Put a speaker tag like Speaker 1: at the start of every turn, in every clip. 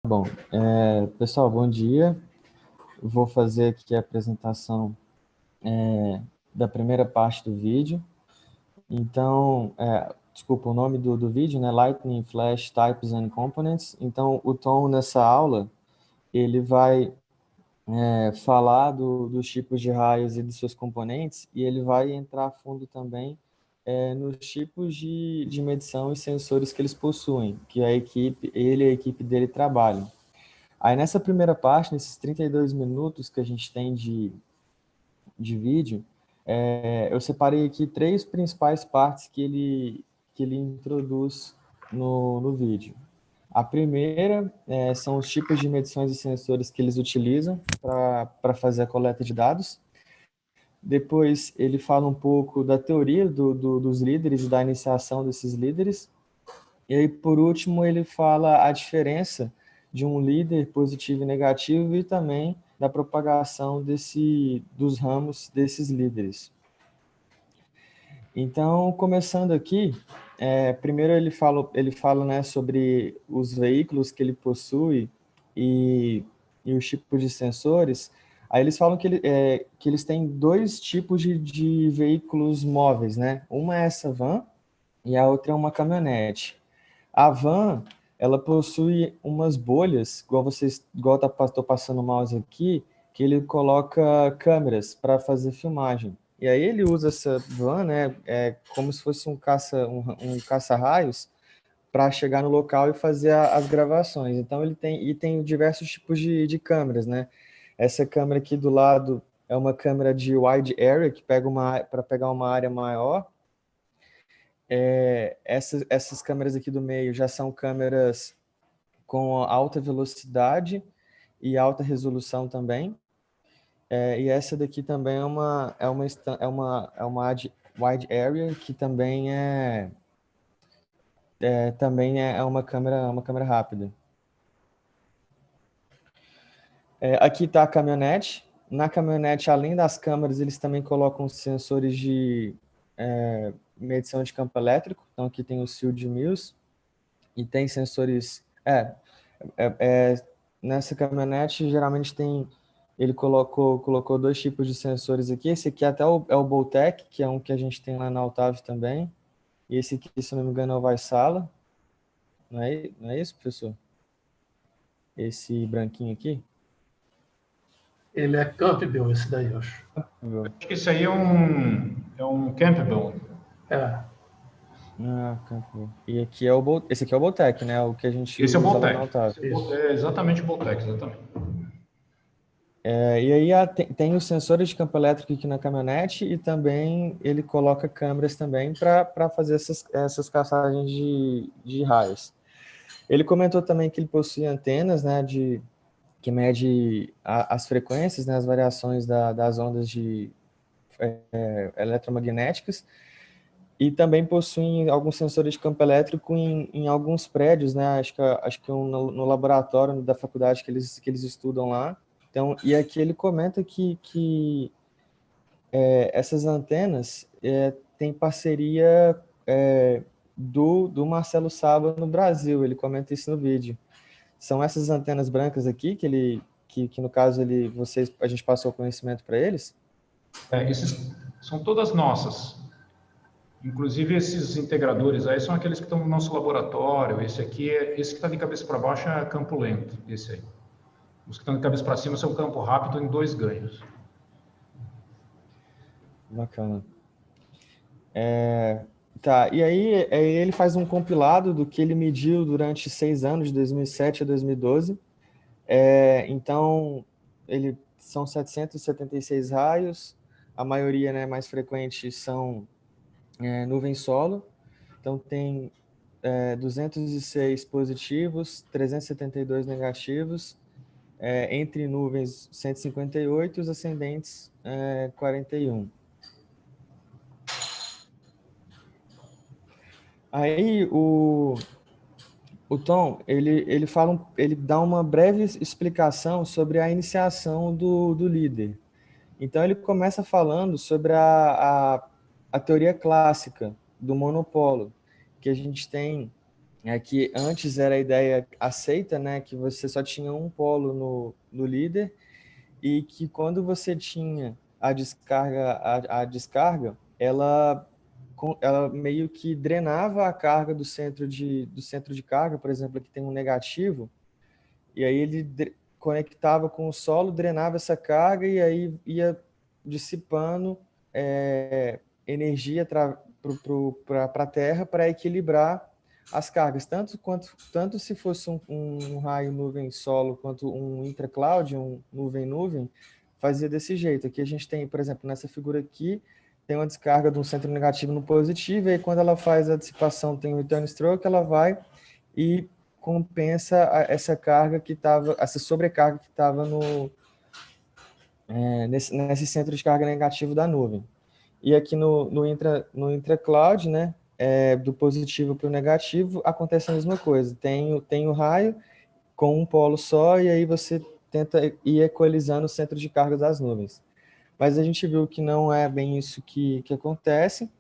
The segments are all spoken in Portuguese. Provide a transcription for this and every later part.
Speaker 1: Bom, pessoal, bom dia. Vou fazer aqui a apresentação da primeira parte do vídeo. Então, desculpa, o nome do vídeo, né? Lightning Flash Types and Components. Então, o Tom, nessa aula, ele vai falar dos tipos de raios e dos seus componentes, e ele vai entrar a fundo também nos tipos de medição e sensores que eles possuem, que ele e a equipe dele trabalham. Aí nessa primeira parte, nesses 32 minutos que a gente tem de vídeo, eu separei aqui três principais partes que ele introduz no vídeo. A primeira são os tipos de medições e sensores que eles utilizam para fazer a coleta de dados. Depois ele fala um pouco da teoria dos líderes e da iniciação desses líderes. E aí, por último, ele fala a diferença de um líder positivo e negativo e também da propagação dos ramos desses líderes. Então, começando aqui, primeiro ele fala, né, sobre os veículos que ele possui e os tipos de sensores. Aí eles falam que eles têm dois tipos de veículos móveis, né? Uma é essa van e a outra é uma caminhonete. A van, ela possui umas bolhas, igual estou passando o mouse aqui, que ele coloca câmeras para fazer filmagem. E aí ele usa essa van, né, como se fosse um caça-raios para chegar no local e fazer as gravações. Então ele tem diversos tipos de câmeras, né? Essa câmera aqui do lado é uma câmera de wide area que para pegar uma área maior. Essas câmeras aqui do meio já são câmeras com alta velocidade e alta resolução também. E essa daqui também é uma wide area que também é uma câmera rápida. Aqui está a caminhonete. Na caminhonete, além das câmeras, eles também colocam sensores de medição de campo elétrico. Então aqui tem o Field Mills e tem sensores. Nessa caminhonete, geralmente ele colocou dois tipos de sensores aqui. Esse aqui até é o Boltec, que é um que a gente tem lá na Otávio também. E esse aqui, se não me engano, é o Vaisala. Não é isso, professor? Esse branquinho aqui?
Speaker 2: Ele é Campbell, esse daí, eu acho.
Speaker 3: Acho que isso aí é um Campbell.
Speaker 1: Campbell. E aqui esse aqui é o Boltec, né? O que a gente
Speaker 3: Esse é o
Speaker 1: usa lá
Speaker 3: Boltec.
Speaker 1: na Otávio.
Speaker 3: É exatamente o Boltec, exatamente.
Speaker 1: E aí tem os sensores de campo elétrico aqui na caminhonete e também ele coloca câmeras também para fazer essas caçagens de raios. Ele comentou também que ele possui antenas, né, que mede as frequências, né, as variações das ondas eletromagnéticas, e também possui alguns sensores de campo elétrico em alguns prédios, né, acho que no laboratório da faculdade que eles estudam lá. Então, e aqui ele comenta que essas antenas têm parceria do Marcelo Saba no Brasil. Ele comenta isso no vídeo. São essas antenas brancas aqui que no caso a gente passou o conhecimento para eles?
Speaker 3: Esses são todas nossas. Inclusive esses integradores aí são aqueles que estão no nosso laboratório. Esse que está de cabeça para baixo é campo lento, esse aí. Os que estão de cabeça para cima são campo rápido em 2 ganhos.
Speaker 1: Bacana. Tá, e aí ele faz um compilado do que ele mediu durante 6 anos, de 2007 a 2012. Então, são 776 raios, a maioria, né, mais frequente são nuvem solo. Então, tem 206 positivos, 372 negativos, entre nuvens 158 e os ascendentes 41. Aí o Tom, ele dá uma breve explicação sobre a iniciação do líder. Então ele começa falando sobre a teoria clássica do monopolo, que a gente tem é que antes era a ideia aceita, né, que você só tinha um polo no líder e que quando você tinha a descarga, ela meio que drenava a carga do centro de carga, por exemplo, aqui tem um negativo, e aí ele conectava com o solo, drenava essa carga e aí ia dissipando energia para a Terra para equilibrar as cargas, tanto se fosse um raio nuvem-solo quanto um intracloud, um nuvem-nuvem, fazia desse jeito. Aqui a gente tem, por exemplo, nessa figura aqui, tem uma descarga de um centro negativo no positivo, e aí quando ela faz a dissipação, tem o return stroke, ela vai e compensa essa carga que estava, essa sobrecarga que estava nesse centro de carga negativo da nuvem. E aqui no intracloud, né, do positivo para o negativo, acontece a mesma coisa. Tem o raio com um polo só, e aí você tenta ir equalizando o centro de carga das nuvens. Mas a gente viu que não é bem isso que acontece.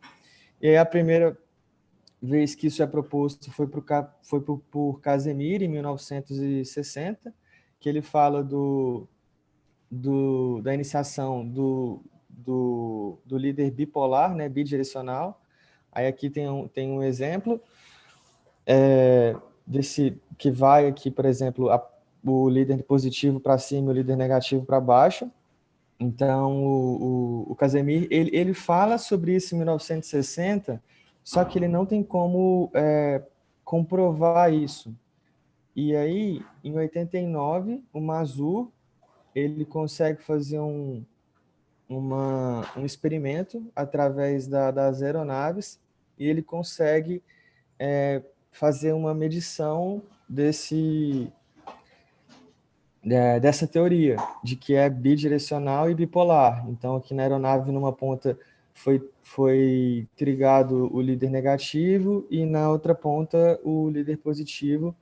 Speaker 1: E aí a primeira vez que isso é proposto foi por Casimir, em 1960, que ele fala da iniciação do líder bipolar, né, bidirecional. Aí aqui tem um exemplo desse que vai aqui, por exemplo, o líder positivo para cima e o líder negativo para baixo. Então, o Casimir, ele fala sobre isso em 1960, só que ele não tem como comprovar isso. E aí, em 89, o Mazur, ele consegue fazer um experimento através das aeronaves e ele consegue fazer uma medição dessa teoria, de que é bidirecional e bipolar. Então, aqui na aeronave, numa ponta, foi trigado o líder negativo e na outra ponta o líder positivo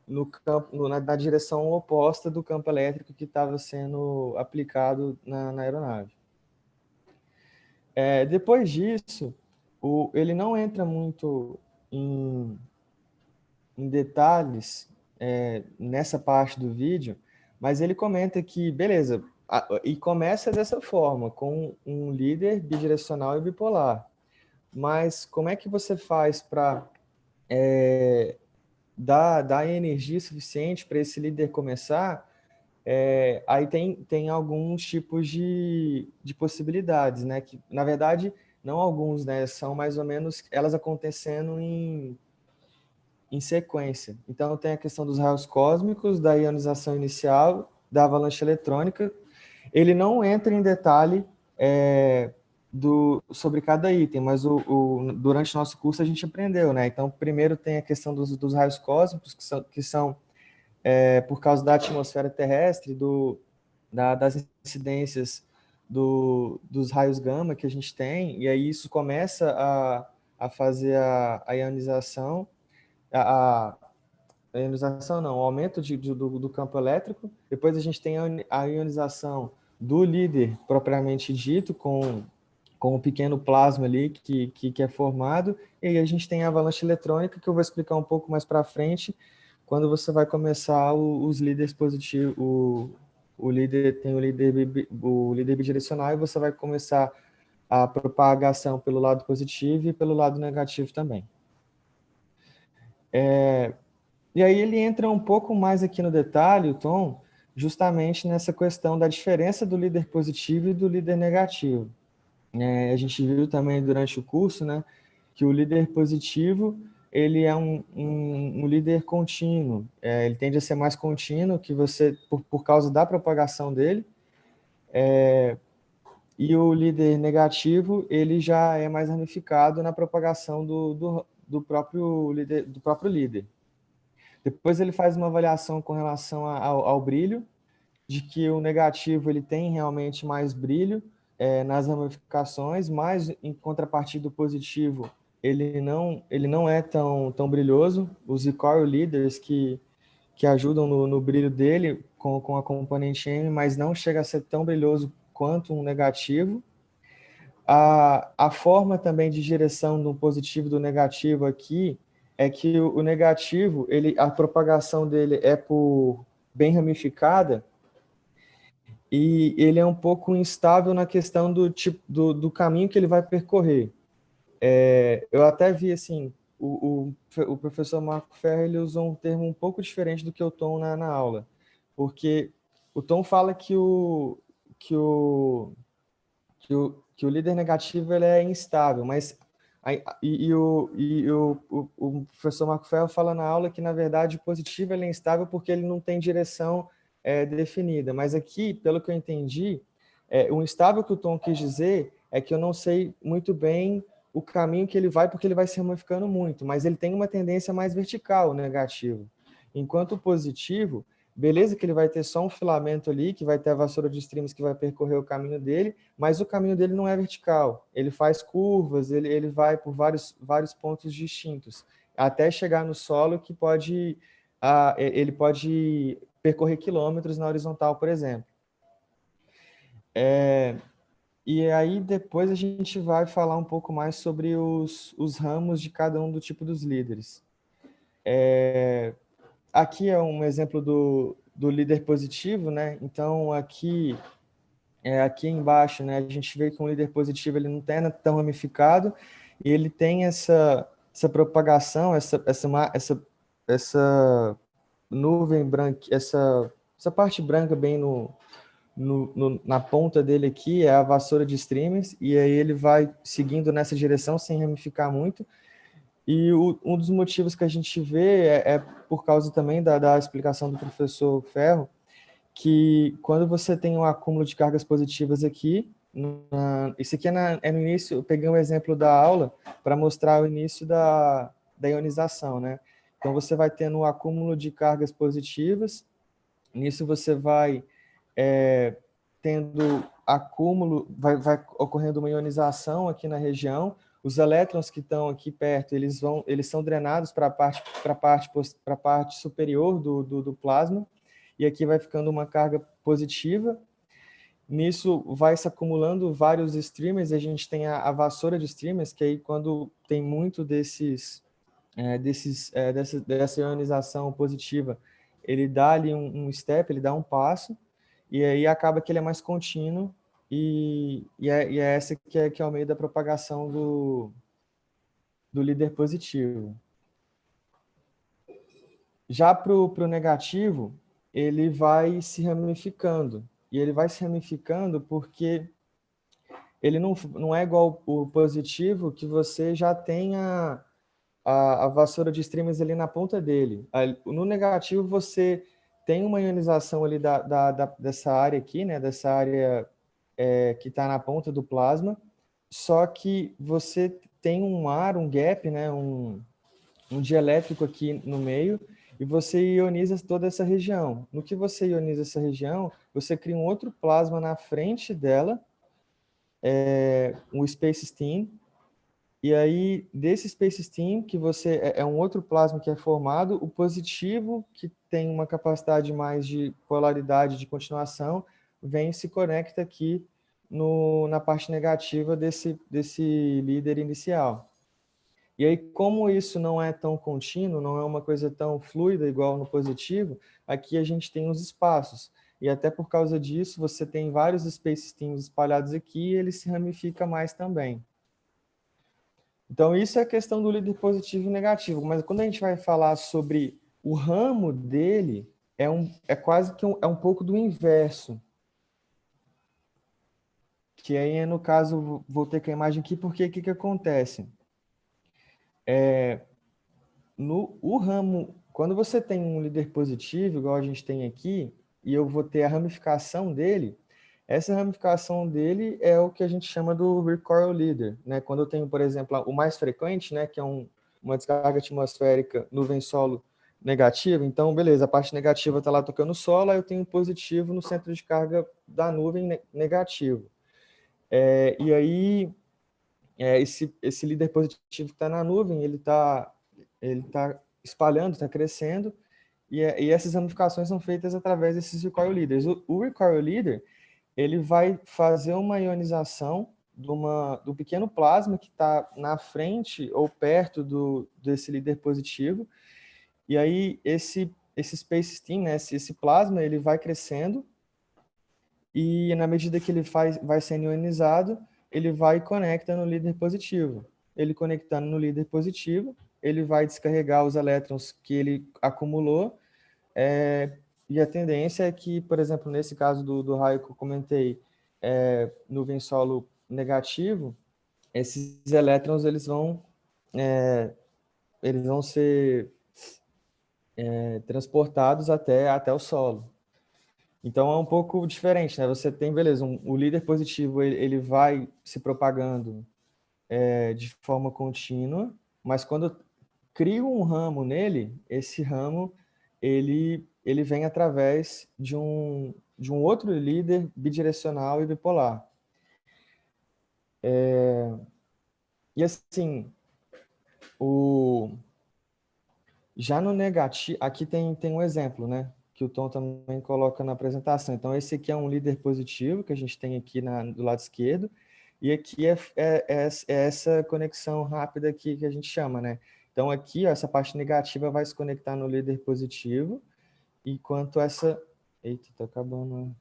Speaker 1: na direção oposta do campo elétrico que estava sendo aplicado na aeronave. Depois disso, ele não entra muito em detalhes nessa parte do vídeo, mas ele comenta que, beleza, e começa dessa forma, com um líder bidirecional e bipolar. Mas como é que você faz para dar energia suficiente para esse líder começar? Aí tem alguns tipos de possibilidades, né? Que, na verdade, não alguns, né? São mais ou menos elas acontecendo em sequência. Então, tem a questão dos raios cósmicos, da ionização inicial, da avalanche eletrônica. Ele não entra em detalhe sobre cada item, mas durante o nosso curso a gente aprendeu, né? Então, primeiro tem a questão dos raios cósmicos, que são por causa da atmosfera terrestre, das incidências dos raios gama que a gente tem, e aí isso começa a fazer a ionização, a ionização não, o aumento do campo elétrico. Depois a gente tem a ionização do líder propriamente dito, com um pequeno plasma ali que é formado, e aí a gente tem a avalanche eletrônica, que eu vou explicar um pouco mais para frente, quando você vai começar os líderes positivos, o líder tem o líder bidirecional, e você vai começar a propagação pelo lado positivo e pelo lado negativo também. E aí ele entra um pouco mais aqui no detalhe, o Tom, justamente nessa questão da diferença do líder positivo e do líder negativo. A gente viu também durante o curso, né, que o líder positivo ele é um líder contínuo. Ele tende a ser mais contínuo que você por causa da propagação dele. E o líder negativo ele já é mais ramificado na propagação do próprio líder. Depois ele faz uma avaliação com relação ao brilho, de que o negativo ele tem realmente mais brilho nas ramificações, mas em contrapartida o positivo ele não é tão brilhoso. Os recoil leaders que ajudam no brilho dele com a componente M, mas não chega a ser tão brilhoso quanto um negativo. A forma também de direção do positivo e do negativo aqui é que o negativo, a propagação dele é por bem ramificada, e ele é um pouco instável na questão do tipo do caminho que ele vai percorrer. Eu até vi assim, o professor Marco Ferro, ele usou um termo um pouco diferente do que o Tom na aula, porque o Tom fala que o, que o líder negativo ele é instável, mas o professor Marco Ferro fala na aula que, na verdade, o positivo ele é instável porque ele não tem direção definida. Mas aqui, pelo que eu entendi, o instável que o Tom quis dizer é que eu não sei muito bem o caminho que ele vai, porque ele vai se ramificando muito, mas ele tem uma tendência mais vertical, o negativo. Enquanto o positivo, beleza que ele vai ter só um filamento ali, que vai ter a vassoura de streams que vai percorrer o caminho dele, mas o caminho dele não é vertical. Ele faz curvas, ele vai por vários pontos distintos, até chegar no solo que ele pode percorrer quilômetros na horizontal, por exemplo. E aí depois a gente vai falar um pouco mais sobre os ramos de cada um do tipo dos líderes. Aqui é um exemplo do líder positivo, né? Então aqui embaixo, né, a gente vê que um líder positivo ele não é tão ramificado e ele tem essa propagação, essa nuvem branca, essa parte branca bem na ponta dele aqui é a vassoura de streamers, e aí ele vai seguindo nessa direção sem ramificar muito. E um dos motivos que a gente vê é por causa também da explicação do professor Ferro, que quando você tem um acúmulo de cargas positivas aqui, isso aqui é no início, eu peguei um exemplo da aula para mostrar o início da ionização, né? Então você vai tendo um acúmulo de cargas positivas, nisso você vai tendo acúmulo, vai ocorrendo uma ionização aqui na região, os elétrons que estão aqui perto, eles são drenados para a parte superior do plasma, e aqui vai ficando uma carga positiva. Nisso vai se acumulando vários streamers, e a gente tem a vassoura de streamers, que aí quando tem muito dessa ionização positiva, ele dá ali um step, ele dá um passo, e aí acaba que ele é mais contínuo, e é essa que é o meio da propagação do líder positivo. Já para o negativo, ele vai se ramificando. E ele vai se ramificando porque ele não é igual o positivo, que você já tem a vassoura de streamers ali na ponta dele. No negativo, você tem uma ionização ali dessa área aqui, né? Dessa área que está na ponta do plasma, só que você tem um gap, né? Um dielétrico aqui no meio, e você ioniza toda essa região. No que você ioniza essa região, você cria um outro plasma na frente dela, um space steam, e aí desse space steam, que é um outro plasma que é formado, o positivo, que tem uma capacidade mais de polaridade de continuação, vem e se conecta aqui na parte negativa desse líder inicial. E aí, como isso não é tão contínuo, não é uma coisa tão fluida igual no positivo, aqui a gente tem os espaços. E até por causa disso, você tem vários space steams espalhados aqui e ele se ramifica mais também. Então, isso é a questão do líder positivo e negativo. Mas quando a gente vai falar sobre o ramo dele, é quase que um pouco do inverso. Que aí, no caso, vou ter com a imagem aqui, porque o que acontece? O ramo, quando você tem um líder positivo, igual a gente tem aqui, e eu vou ter a ramificação dele, essa ramificação dele é o que a gente chama do recoil leader, né? Quando eu tenho, por exemplo, o mais frequente, né, que é uma descarga atmosférica nuvem solo negativa, então, beleza, a parte negativa está lá tocando solo, aí eu tenho um positivo no centro de carga da nuvem negativo. E aí, esse líder positivo que está na nuvem, ele está espalhando, está crescendo, e essas ramificações são feitas através desses recoil leaders. O recoil leader, ele vai fazer uma ionização do pequeno plasma que está na frente ou perto desse líder positivo. E aí esse space steam, né, esse plasma, ele vai crescendo e na medida que ele vai sendo ionizado, ele vai conectando no líder positivo. Ele conectando no líder positivo, ele vai descarregar os elétrons que ele acumulou, e a tendência é que, por exemplo, nesse caso do raio que eu comentei, nuvem solo negativo, esses elétrons eles vão ser transportados até o solo. Então é um pouco diferente, né? Você tem, beleza, o líder positivo ele vai se propagando de forma contínua, mas quando crio um ramo nele, esse ramo ele vem através de um outro líder bidirecional e bipolar. E assim, já no negativo, aqui tem um exemplo, né? Que o Tom também coloca na apresentação. Então, esse aqui é um líder positivo que a gente tem aqui do lado esquerdo, e aqui é essa conexão rápida aqui que a gente chama, né? Então, aqui, ó, essa parte negativa vai se conectar no líder positivo, enquanto essa... Eita, tá acabando...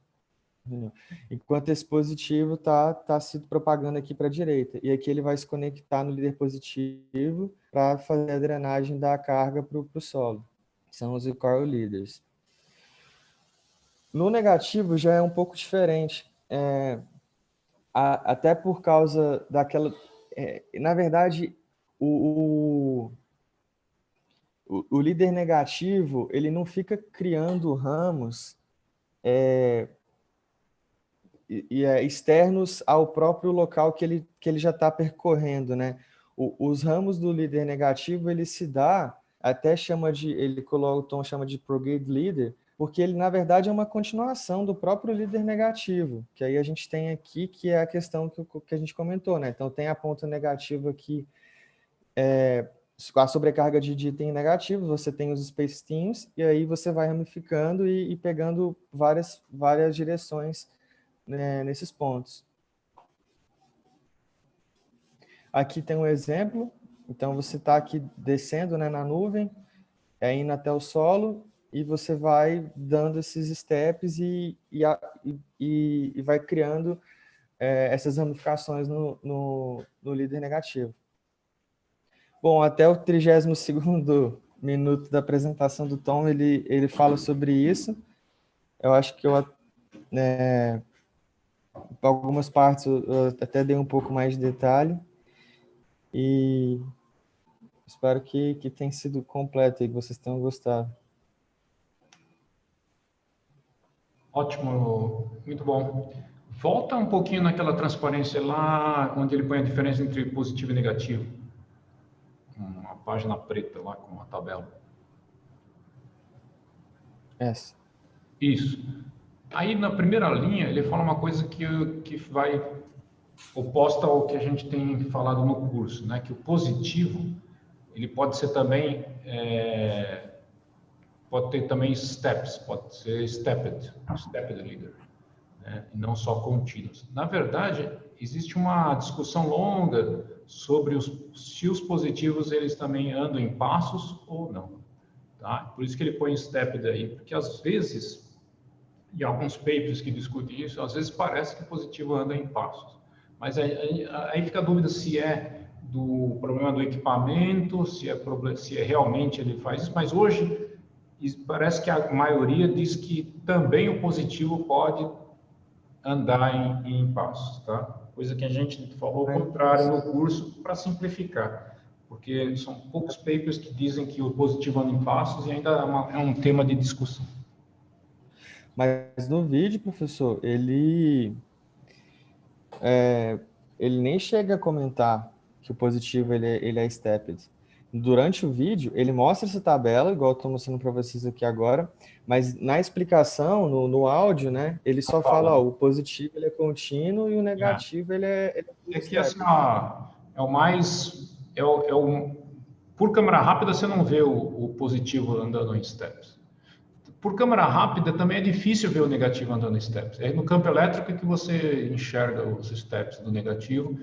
Speaker 1: Enquanto esse positivo tá se propagando aqui para a direita. E aqui ele vai se conectar no líder positivo para fazer a drenagem da carga para o solo. São os recoil leaders. No negativo já é um pouco diferente. Até por causa daquela... na verdade, o líder negativo ele não fica criando ramos externos ao próprio local que ele já está percorrendo, né? Os ramos do líder negativo, ele se dá, até o Tom chama de prograde leader, porque ele, na verdade, é uma continuação do próprio líder negativo, que aí a gente tem aqui, que é a questão que a gente comentou, né? Então, tem a ponta negativa aqui, a sobrecarga de item negativos, você tem os space steams, e aí você vai ramificando e pegando várias direções, né, nesses pontos. Aqui tem um exemplo. Então, você está aqui descendo, né, na nuvem, indo até o solo, e você vai dando esses steps e vai criando essas ramificações no líder negativo. Bom, até o 32º minuto da apresentação do Tom, ele fala sobre isso. Eu acho que algumas partes eu até dei um pouco mais de detalhe. E espero que tenha sido completo e que vocês tenham gostado.
Speaker 3: Ótimo, muito bom. Volta um pouquinho naquela transparência lá, onde ele põe a diferença entre positivo e negativo. Uma página preta lá com a tabela.
Speaker 1: Essa.
Speaker 3: Isso. Aí na primeira linha ele fala uma coisa que vai oposta ao que a gente tem falado no curso, né? Que o positivo ele pode ser também pode ter também steps, pode ser stepped leader, né? E não só contínuos. Na verdade, existe uma discussão longa sobre se os positivos eles também andam em passos ou não, tá? Por isso que ele põe stepped aí, porque às vezes, e alguns papers que discutem isso, às vezes parece que o positivo anda em passos, mas aí fica a dúvida se é do problema do equipamento, se realmente ele faz isso, mas hoje parece que a maioria diz que também o positivo pode andar em passos, tá? Coisa que a gente falou ao contrário no curso para simplificar, porque são poucos papers que dizem que o positivo anda em passos e ainda é um tema de discussão.
Speaker 1: Mas no vídeo, professor, ele nem chega a comentar que o positivo ele é stepped. Durante o vídeo, ele mostra essa tabela, igual eu estou mostrando para vocês aqui agora, mas na explicação, no áudio, né, ele só fala, o positivo ele é contínuo e o negativo ele é
Speaker 3: que assim, por câmera rápida você não vê o positivo andando em steps. Por câmera rápida também é difícil ver o negativo andando em steps. É no campo elétrico que você enxerga os steps do negativo.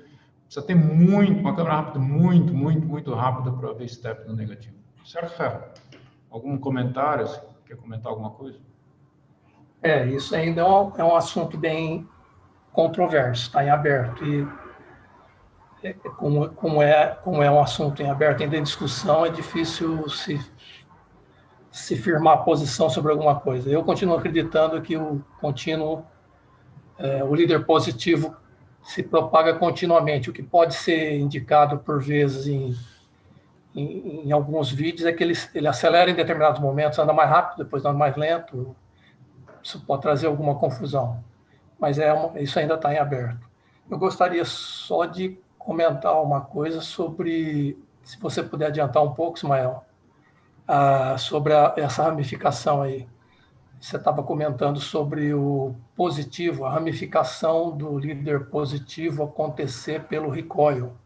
Speaker 3: Precisa ter uma câmera rápida muito rápida para ver step do negativo. Certo, Ferro? Algum comentário? Você quer comentar alguma coisa?
Speaker 2: Isso ainda é um assunto bem controverso, está em aberto. E como é um assunto em aberto, ainda em discussão, é difícil se firmar posição sobre alguma coisa. Eu continuo acreditando que o líder positivo se propaga continuamente. O que pode ser indicado por vezes em alguns vídeos é que ele acelera em determinados momentos, anda mais rápido, depois anda mais lento. Isso pode trazer alguma confusão, mas isso ainda está em aberto. Eu gostaria só de comentar uma coisa sobre, se você puder adiantar um pouco, Ismael, sobre essa ramificação aí. Você estava comentando sobre o positivo, a ramificação do líder positivo acontecer pelo recoil.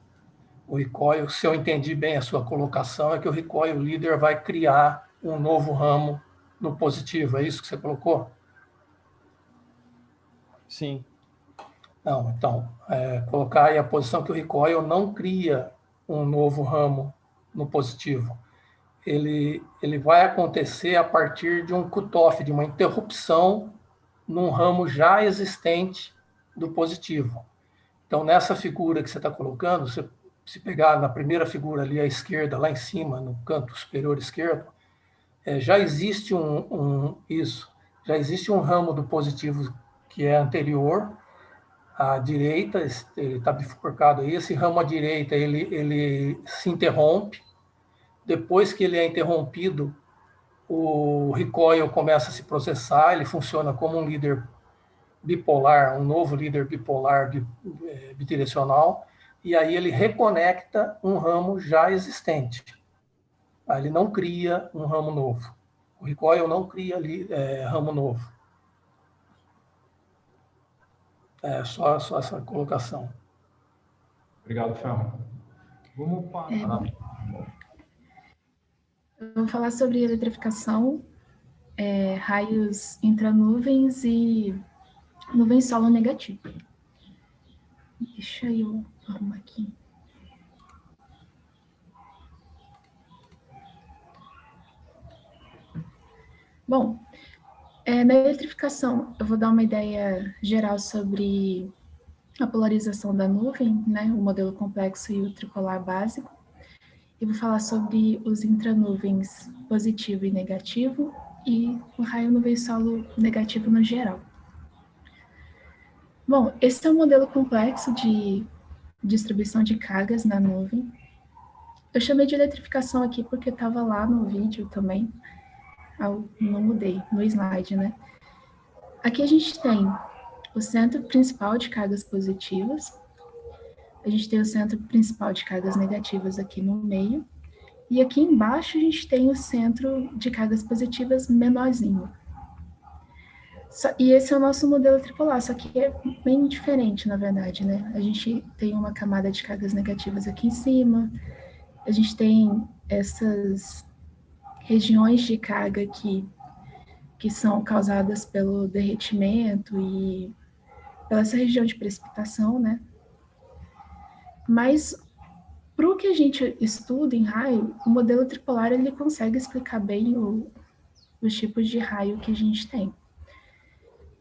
Speaker 2: O recoil, se eu entendi bem a sua colocação, é que o recoil, o líder, vai criar um novo ramo no positivo. É isso que você colocou?
Speaker 1: Sim.
Speaker 2: Não, então, colocar aí a posição que o recoil não cria um novo ramo no positivo. Ele vai acontecer a partir de um cutoff, de uma interrupção num ramo já existente do positivo. Então, nessa figura que você está colocando, se pegar na primeira figura ali à esquerda, lá em cima, no canto superior esquerdo, já existe já existe um ramo do positivo que é anterior à direita, ele está bifurcado aí, esse ramo à direita ele se interrompe. Depois que ele é interrompido, o recoil começa a se processar, ele funciona como um líder bipolar, um novo líder bipolar bidirecional, e aí ele reconecta um ramo já existente. Ele não cria um ramo novo. O recoil não cria ramo novo. Só essa colocação.
Speaker 3: Obrigado, Ferro. Vamos para...
Speaker 4: Eu vou falar sobre eletrificação, raios intranuvens e nuvem solo negativa. Deixa eu arrumar aqui. Bom, na eletrificação, eu vou dar uma ideia geral sobre a polarização da nuvem, né, o modelo complexo e o tripolar básico. E vou falar sobre os intranuvens positivo e negativo e o raio nuvem solo negativo no geral. Bom, esse é um modelo complexo de distribuição de cargas na nuvem. Eu chamei de eletrificação aqui porque estava lá no vídeo também. Eu não mudei no slide, né? Aqui a gente tem o centro principal de cargas positivas. A gente tem o centro principal de cargas negativas aqui no meio. E aqui embaixo a gente tem o centro de cargas positivas menorzinho. E esse é o nosso modelo tripolar, só que é bem diferente, na verdade, né? A gente tem uma camada de cargas negativas aqui em cima, a gente tem essas regiões de carga aqui que são causadas pelo derretimento e pela essa região de precipitação, né? Mas para o que a gente estuda em raio, o modelo tripolar ele consegue explicar bem os tipos de raio que a gente tem.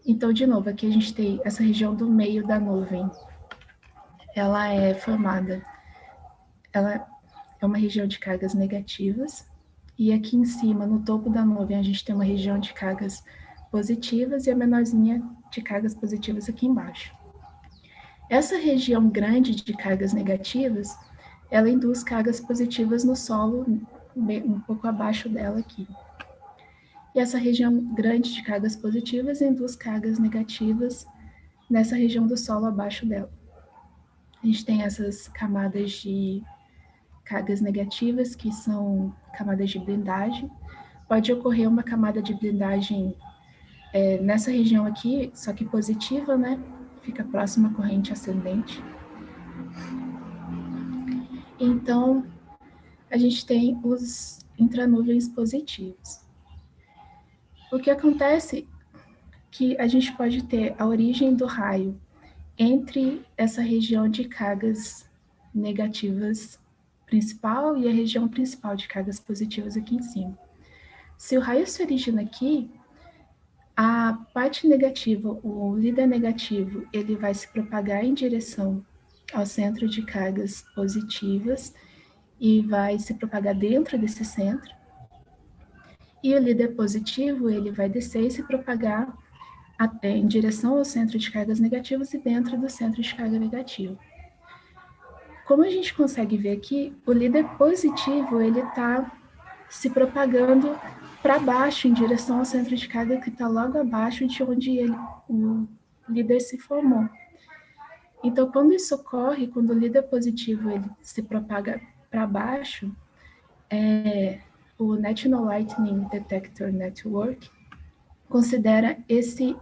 Speaker 4: Então, de novo, aqui a gente tem essa região do meio da nuvem. Ela é formada, ela é uma região de cargas negativas, e aqui em cima, no topo da nuvem, a gente tem uma região de cargas positivas e a menorzinha de cargas positivas aqui embaixo. Essa região grande de cargas negativas, ela induz cargas positivas no solo, um pouco abaixo dela aqui. E essa região grande de cargas positivas induz cargas negativas nessa região do solo abaixo dela. A gente tem essas camadas de cargas negativas, que são camadas de blindagem. Pode ocorrer uma camada de blindagem nessa região aqui, só que positiva, né? Fica próxima à corrente ascendente. Então, a gente tem os intranuvens positivos. O que acontece é que a gente pode ter a origem do raio entre essa região de cargas negativas principal e a região principal de cargas positivas aqui em cima. Se o raio se origina aqui, a parte negativa, o líder negativo, ele vai se propagar em direção ao centro de cargas positivas e vai se propagar dentro desse centro. E o líder positivo, ele vai descer e se propagar em direção ao centro de cargas negativas e dentro do centro de carga negativa. Como a gente consegue ver aqui, o líder positivo, ele está se propagando para baixo, em direção ao centro de carga que está logo abaixo de onde o líder se formou. Então, quando isso ocorre, quando o líder positivo ele se propaga para baixo, o National Lightning Detector Network considera esse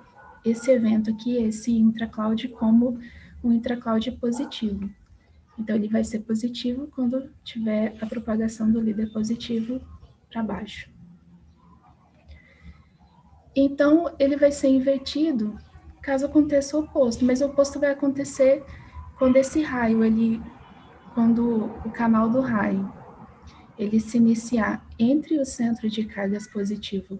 Speaker 4: evento aqui, esse intracloud, como um intracloud positivo. Então, ele vai ser positivo quando tiver a propagação do líder positivo para baixo. Então, ele vai ser invertido caso aconteça o oposto, mas o oposto vai acontecer quando esse raio, quando o canal do raio, ele se iniciar entre o centro de cargas positivo,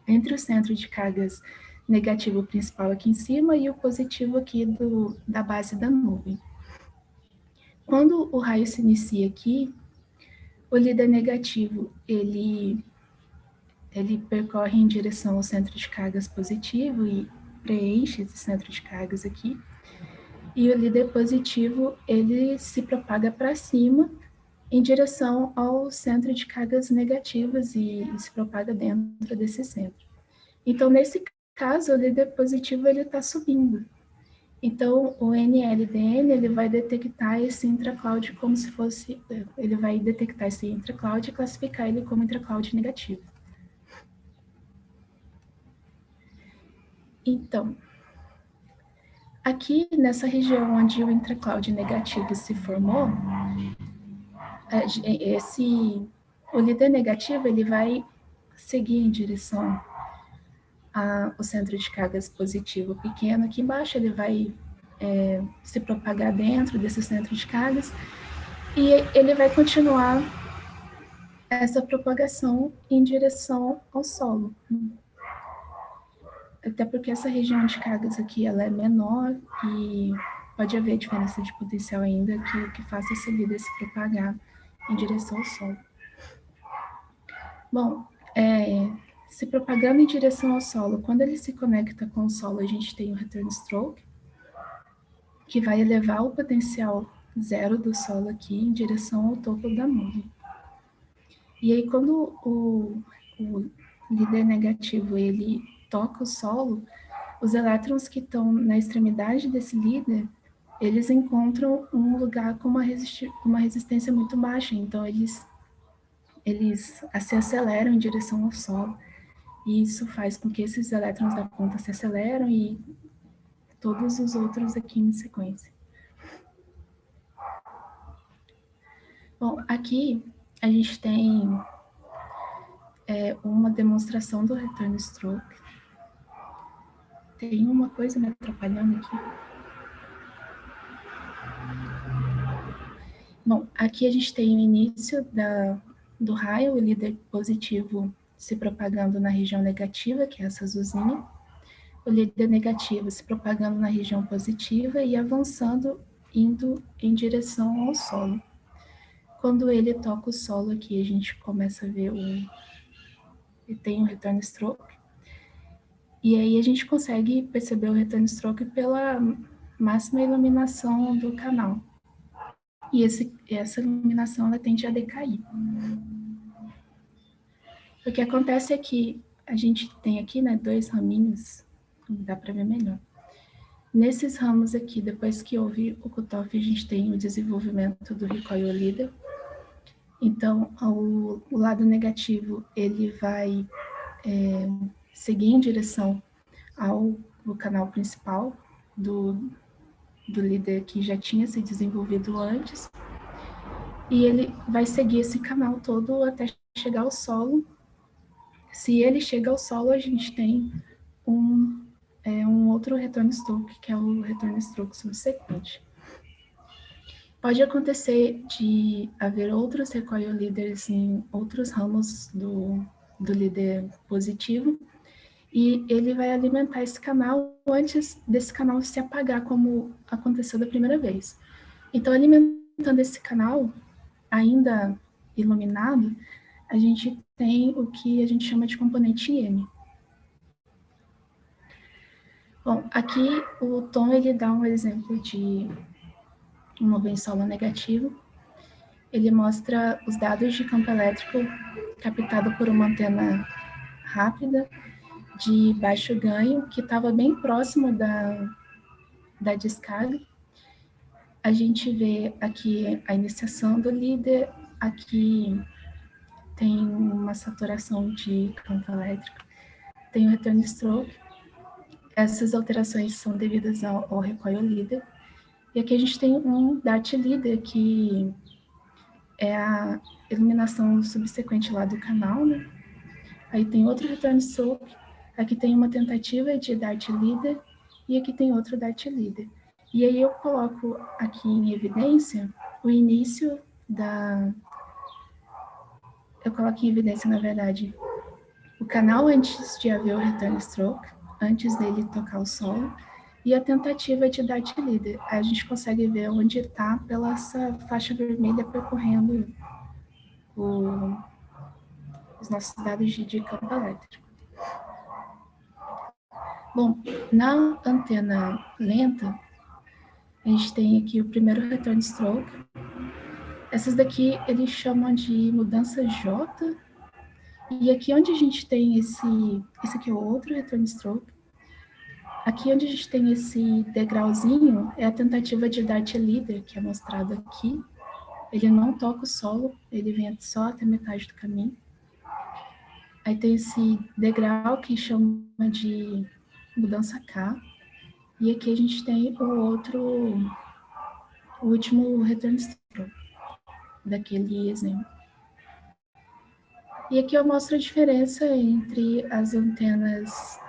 Speaker 4: entre o centro de cargas negativo principal aqui em cima e o positivo aqui da base da nuvem. Quando o raio se inicia aqui, o líder negativo, ele percorre em direção ao centro de cargas positivo e preenche esse centro de cargas aqui. E o líder positivo, ele se propaga para cima em direção ao centro de cargas negativas e se propaga dentro desse centro. Então, nesse caso, o líder positivo ele está subindo. Então, o NLDN ele vai detectar esse intracloud como se fosse, ele vai detectar esse intracloud e classificar ele como intracloud negativo. Então, aqui nessa região onde o intracloud negativo se formou, o líder negativo ele vai seguir em direção ao centro de cargas positivo pequeno aqui embaixo, ele vai se propagar dentro desse centro de cargas e ele vai continuar essa propagação em direção ao solo. Até porque essa região de cargas aqui ela é menor e pode haver diferença de potencial ainda que faça esse líder se propagar em direção ao solo. Bom, se propagando em direção ao solo, quando ele se conecta com o solo, a gente tem o return stroke, que vai elevar o potencial zero do solo aqui em direção ao topo da nuvem. E aí, quando o líder negativo ele toca o solo, os elétrons que estão na extremidade desse líder, eles encontram um lugar com uma resistência muito baixa, então eles se aceleram em direção ao solo, e isso faz com que esses elétrons da ponta se aceleram e todos os outros aqui em sequência. Bom, aqui a gente tem uma demonstração do return stroke. Tem uma coisa me atrapalhando aqui. Bom, aqui a gente tem o início do raio, o líder positivo se propagando na região negativa, que é essa azulzinha. O líder negativo se propagando na região positiva e avançando, indo em direção ao solo. Quando ele toca o solo aqui, a gente começa a ver ele tem um return stroke. E aí a gente consegue perceber o return stroke pela máxima iluminação do canal. E essa iluminação ela tende a decair. O que acontece é que a gente tem aqui, né, 2 raminhos, dá para ver melhor. Nesses ramos aqui, depois que houve o cutoff, a gente tem o desenvolvimento do recoil leader. Então, o lado negativo, ele vai seguir em direção ao canal principal do líder que já tinha se desenvolvido antes, e ele vai seguir esse canal todo até chegar ao solo, Se ele chega ao solo, a gente tem um outro return stroke, que é o return stroke subsequente. Pode acontecer de haver outros recoil leaders em outros ramos do líder positivo, e ele vai alimentar esse canal antes desse canal se apagar, como aconteceu da primeira vez. Então, alimentando esse canal, ainda iluminado, a gente tem o que a gente chama de componente M. Bom, aqui o Tom ele dá um exemplo de um nuvem solo negativo. Ele mostra os dados de campo elétrico captado por uma antena rápida de baixo ganho, que estava bem próximo da descarga. A gente vê aqui a iniciação do líder, aqui tem uma saturação de campo elétrico, tem o return stroke. Essas alterações são devidas ao recoil líder. E aqui a gente tem um dart líder, que é a iluminação subsequente lá do canal, né? Aí tem outro return stroke, aqui tem uma tentativa de dart líder, e aqui tem outro dart líder. E aí eu coloco aqui em evidência o início eu coloco em evidência, na verdade, o canal antes de haver o return stroke, antes dele tocar o solo, e a tentativa de dart líder. A gente consegue ver onde está pela essa faixa vermelha percorrendo os nossos dados de campo elétrico. Bom, na antena lenta, a gente tem aqui o primeiro return stroke. Essas daqui eles chamam de mudança J. E aqui onde a gente tem esse aqui é o outro return stroke. Aqui onde a gente tem esse degrauzinho é a tentativa de dart líder, que é mostrado aqui. Ele não toca o solo, ele vem só até metade do caminho. Aí tem esse degrau que chama de mudança K. E aqui a gente tem o último return stroke daquele exemplo. E aqui eu mostro a diferença entre as antenas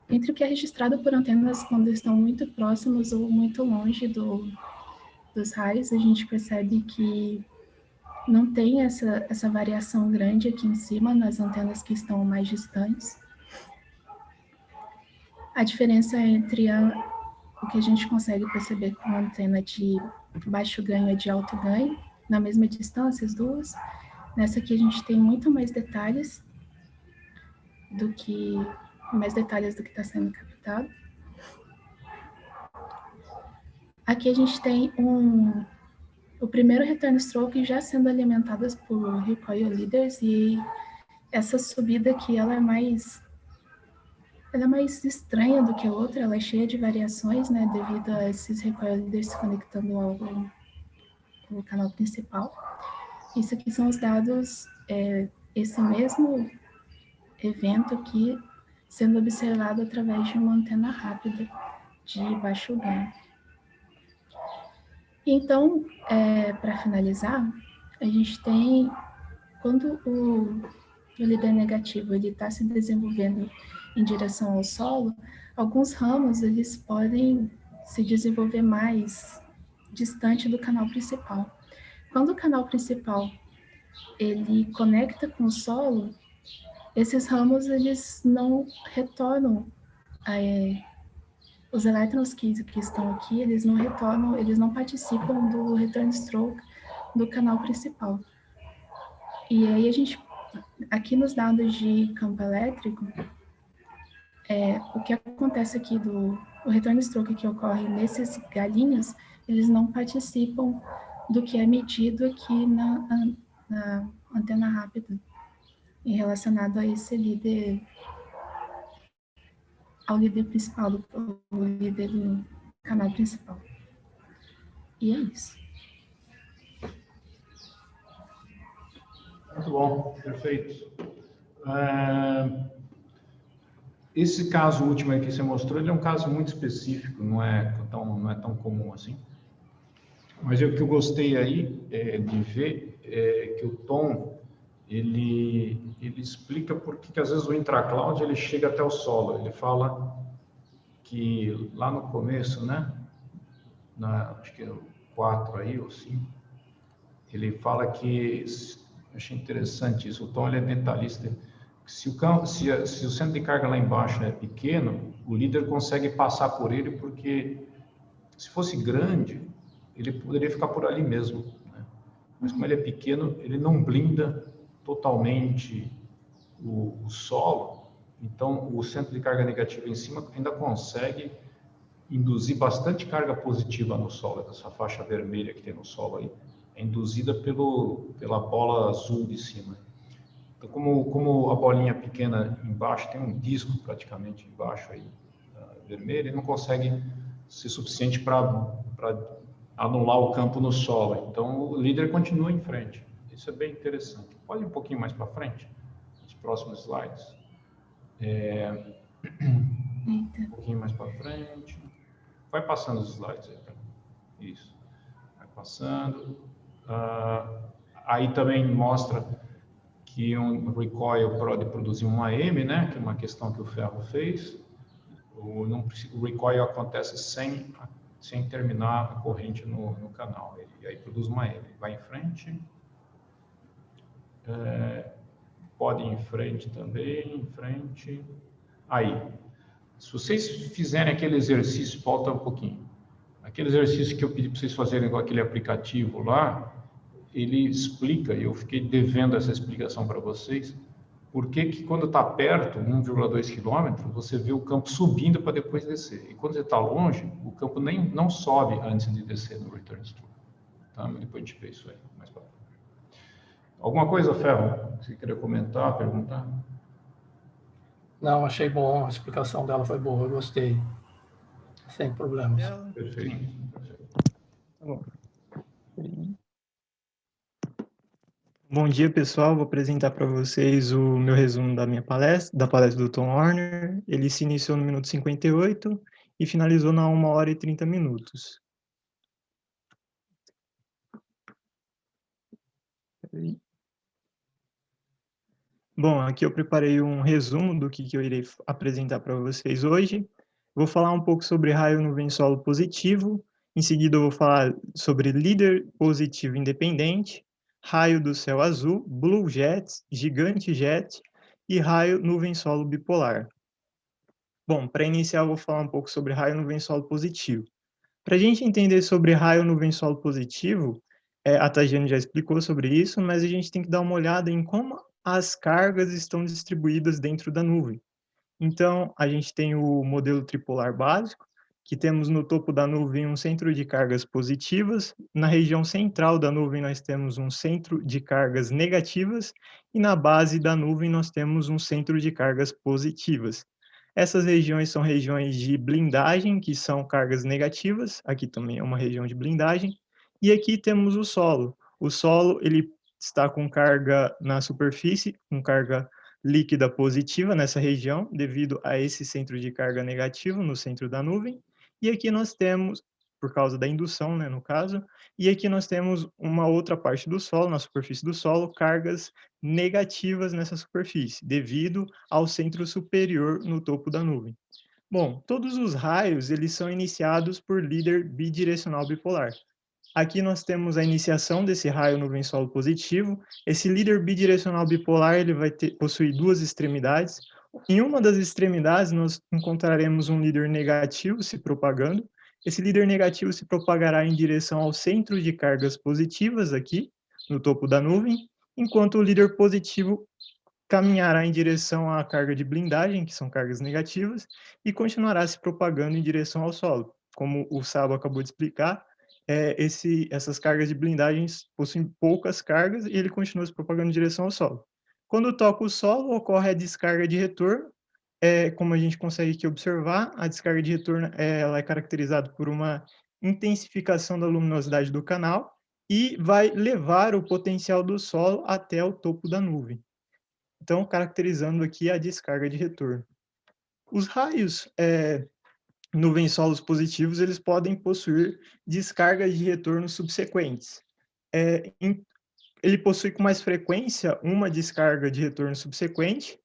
Speaker 4: entre o que é registrado por antenas quando estão muito próximos ou muito longe dos raios. A gente percebe que não tem essa variação grande aqui em cima nas antenas que estão mais distantes. A diferença entre o que a gente consegue perceber com a antena de baixo ganho e de alto ganho, na mesma distância, as duas. Nessa aqui a gente tem muito mais detalhes do que está sendo captado. Aqui a gente tem o primeiro return stroke já sendo alimentado por recoil leaders, e essa subida aqui ela é mais estranha do que a outra, ela é cheia de variações, né, devido a esses recoil leaders se conectando ao canal principal. Isso aqui são os dados, esse mesmo evento aqui sendo observado através de uma antena rápida de baixo ganho. Então, para finalizar, a gente tem, quando o líder negativo está se desenvolvendo em direção ao solo, alguns ramos eles podem se desenvolver mais distante do canal principal. Quando o canal principal ele conecta com o solo, esses ramos eles não retornam, os elétrons que estão aqui, eles não retornam, eles não participam do return stroke do canal principal. E aí a gente, aqui nos dados de campo elétrico, o que acontece aqui o return stroke que ocorre nesses galinhos, eles não participam do que é medido aqui na antena rápida, em relacionado a esse líder, ao líder principal, o líder do canal principal. E é isso.
Speaker 3: Muito bom, perfeito. Esse caso último aí que você mostrou, ele é um caso muito específico, não é tão comum assim. Mas o que eu gostei aí de ver é que o Tom, ele explica por que às vezes o intracloud ele chega até o solo. Ele fala que lá no começo, né, acho que é o 4 aí, ou 5, ele fala que, achei interessante isso, o Tom ele é detalhista, se o centro de carga lá embaixo é pequeno, o líder consegue passar por ele, porque se fosse grande, ele poderia ficar por ali mesmo, né? Mas como ele é pequeno, ele não blinda totalmente o solo, então o centro de carga negativa em cima ainda consegue induzir bastante carga positiva no solo. Essa faixa vermelha que tem no solo aí é induzida pela bola azul de cima. Então, como a bolinha pequena embaixo, tem um disco praticamente embaixo aí, vermelho, ele não consegue ser suficiente para anular o campo no solo. Então, o líder continua em frente. Isso é bem interessante. Pode ir um pouquinho mais para frente, nos próximos slides. Um pouquinho mais para frente. Vai passando os slides aí. Isso. Vai passando. Aí também mostra que um recoil pode produzir um AM, né? Que é uma questão que o Ferro fez. O recoil acontece sem terminar a corrente no canal. E aí produz uma AM. Vai em frente. Pode ir em frente também, em frente. Aí. Se vocês fizerem aquele exercício, volta um pouquinho. Aquele exercício que eu pedi para vocês fazerem com aquele aplicativo lá, ele explica, e eu fiquei devendo essa explicação para vocês, por que quando está perto, 1,2 km, você vê o campo subindo para depois descer. E quando você está longe, o campo não sobe antes de descer no return stroke. Tá? Depois a gente vê isso aí mais para frente. Alguma coisa, Ferro, que você queria comentar, perguntar?
Speaker 2: Não, achei bom, a explicação dela foi boa, eu gostei. Sem problemas.
Speaker 3: Perfeito.
Speaker 5: Tá bom. Bom dia, pessoal. Vou apresentar para vocês o meu resumo da minha palestra, da palestra do Tom Horner. Ele se iniciou no minuto 58 e finalizou na 1 hora e 30 minutos. Bom, aqui eu preparei um resumo do que eu irei apresentar para vocês hoje. Vou falar um pouco sobre raio nuvem solo positivo. Em seguida, eu vou falar sobre líder positivo independente, raio do céu azul, blue jet, gigante jet e raio nuvem solo bipolar. Bom, para iniciar, eu vou falar um pouco sobre raio nuvem solo positivo. Para a gente entender sobre raio nuvem solo positivo, a Tajane já explicou sobre isso, mas a gente tem que dar uma olhada em como as cargas estão distribuídas dentro da nuvem. Então, a gente tem o modelo tripolar básico, que temos no topo da nuvem um centro de cargas positivas, na região central da nuvem nós temos um centro de cargas negativas, e na base da nuvem nós temos um centro de cargas positivas. Essas regiões são regiões de blindagem, que são cargas negativas, aqui também é uma região de blindagem, e aqui temos o solo. O solo, ele está com carga na superfície, com carga líquida positiva nessa região, devido a esse centro de carga negativo no centro da nuvem, e aqui nós temos, por causa da indução, né, no caso, e aqui nós temos uma outra parte do solo, na superfície do solo, cargas negativas nessa superfície, devido ao centro superior no topo da nuvem. Bom, todos os raios, eles são iniciados por líder bidirecional bipolar. Aqui nós temos a iniciação desse raio nuvem solo positivo. Esse líder bidirecional bipolar, ele vai possuir duas extremidades. Em uma das extremidades, nós encontraremos um líder negativo se propagando. Esse líder negativo se propagará em direção ao centro de cargas positivas aqui, no topo da nuvem, enquanto o líder positivo caminhará em direção à carga de blindagem, que são cargas negativas, e continuará se propagando em direção ao solo. Como o Sabo acabou de explicar, essas cargas de blindagens possuem poucas cargas e ele continua se propagando em direção ao solo. Quando toca o solo, ocorre a descarga de retorno. Como a gente consegue aqui observar, a descarga de retorno ela é caracterizada por uma intensificação da luminosidade do canal e vai levar o potencial do solo até o topo da nuvem. Então, caracterizando aqui a descarga de retorno. Os raios nuvens solos positivos, eles podem possuir descargas de retorno subsequentes. ele possui com mais frequência uma descarga de retorno subsequente,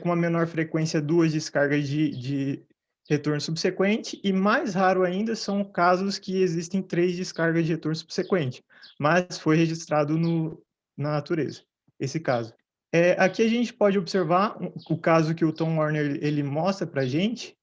Speaker 5: com uma menor frequência 2 descargas de retorno subsequente, e mais raro ainda são casos que existem 3 descargas de retorno subsequente, mas foi registrado na natureza, esse caso. Aqui a gente pode observar o caso que o Tom Warner ele mostra para a gente,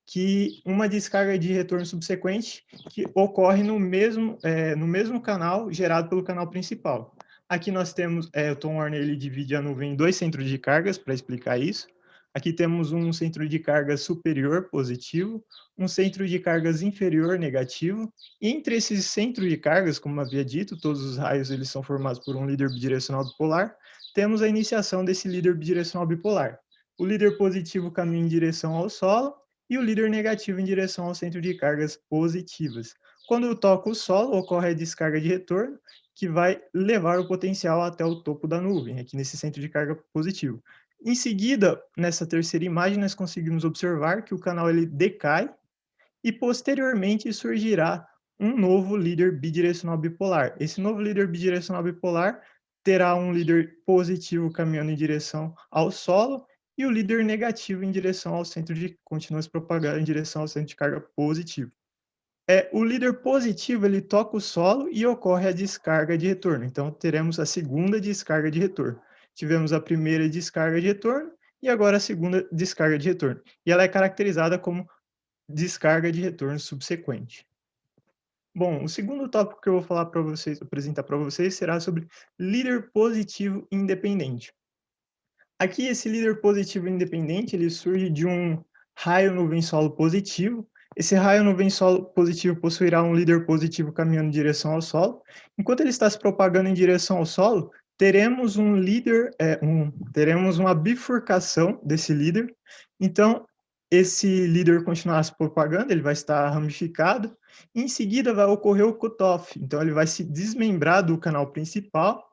Speaker 5: que uma descarga de retorno subsequente que ocorre no mesmo canal gerado pelo canal principal. Aqui nós temos, o Tom Warner ele divide a nuvem em 2 centros de cargas, para explicar isso. Aqui temos um centro de cargas superior positivo, um centro de cargas inferior negativo. E entre esses centros de cargas, como havia dito, todos os raios eles são formados por um líder bidirecional bipolar. Temos a iniciação desse líder bidirecional bipolar. O líder positivo caminha em direção ao solo e o líder negativo em direção ao centro de cargas positivas. Quando toca o solo, ocorre a descarga de retorno, que vai levar o potencial até o topo da nuvem, aqui nesse centro de carga positivo. Em seguida, nessa terceira imagem, nós conseguimos observar que o canal ele decai e posteriormente surgirá um novo líder bidirecional bipolar. Esse novo líder bidirecional bipolar terá um líder positivo caminhando em direção ao solo e o líder negativo em direção ao centro de... continua se propagando em direção ao centro de carga positivo. O líder positivo, ele toca o solo e ocorre a descarga de retorno. Então, teremos a segunda descarga de retorno. Tivemos a primeira descarga de retorno e agora a segunda descarga de retorno. E ela é caracterizada como descarga de retorno subsequente. Bom, o segundo tópico que eu vou falar para vocês, apresentar para vocês, será sobre líder positivo independente. Aqui, esse líder positivo independente, ele surge de um raio nuvem solo positivo. Esse raio nuvem solo positivo possuirá um líder positivo caminhando em direção ao solo. Enquanto ele está se propagando em direção ao solo, teremos um líder, teremos uma bifurcação desse líder. Então, esse líder continuará se propagando, ele vai estar ramificado. Em seguida, vai ocorrer o cutoff. Então, ele vai se desmembrar do canal principal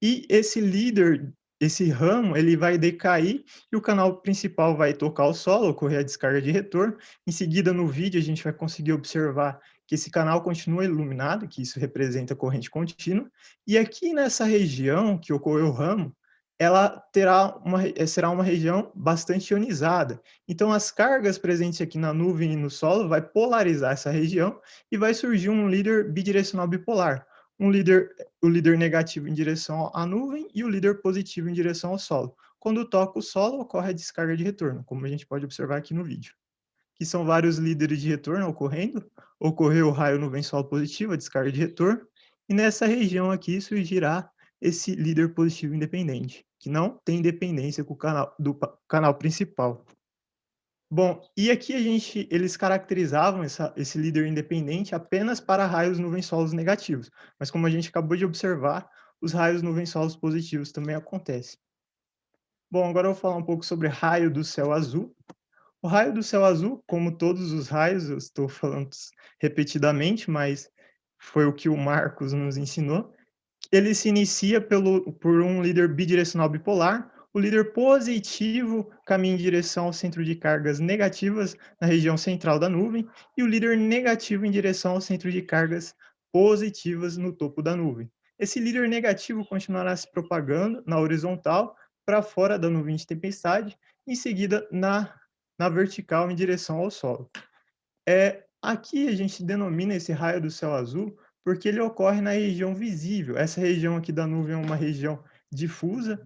Speaker 5: e esse líder, esse ramo, ele vai decair e o canal principal vai tocar o solo, ocorrer a descarga de retorno. Em seguida, no vídeo, a gente vai conseguir observar que esse canal continua iluminado, que isso representa corrente contínua. E aqui nessa região que ocorreu o ramo, ela será uma região bastante ionizada. Então, as cargas presentes aqui na nuvem e no solo vai polarizar essa região e vai surgir um líder bidirecional bipolar. O líder negativo em direção à nuvem e o líder positivo em direção ao solo. Quando toca o solo, ocorre a descarga de retorno, como a gente pode observar aqui no vídeo. Que são vários líderes de retorno ocorrendo. Ocorreu o raio nuvem solo positivo, a descarga de retorno, e nessa região aqui surgirá esse líder positivo independente, que não tem dependência com do canal principal. Bom, e aqui eles caracterizavam esse líder independente apenas para raios nuvens solos negativos, mas como a gente acabou de observar, os raios nuvens solos positivos também acontecem. Bom, agora eu vou falar um pouco sobre raio do céu azul. O raio do céu azul, como todos os raios, eu estou falando repetidamente, mas foi o que o Marcos nos ensinou, ele se inicia por um líder bidirecional bipolar. O líder positivo caminha em direção ao centro de cargas negativas na região central da nuvem e o líder negativo em direção ao centro de cargas positivas no topo da nuvem. Esse líder negativo continuará se propagando na horizontal para fora da nuvem de tempestade, em seguida na vertical em direção ao solo. Aqui a gente denomina esse raio do céu azul porque ele ocorre na região visível. Essa região aqui da nuvem é uma região difusa,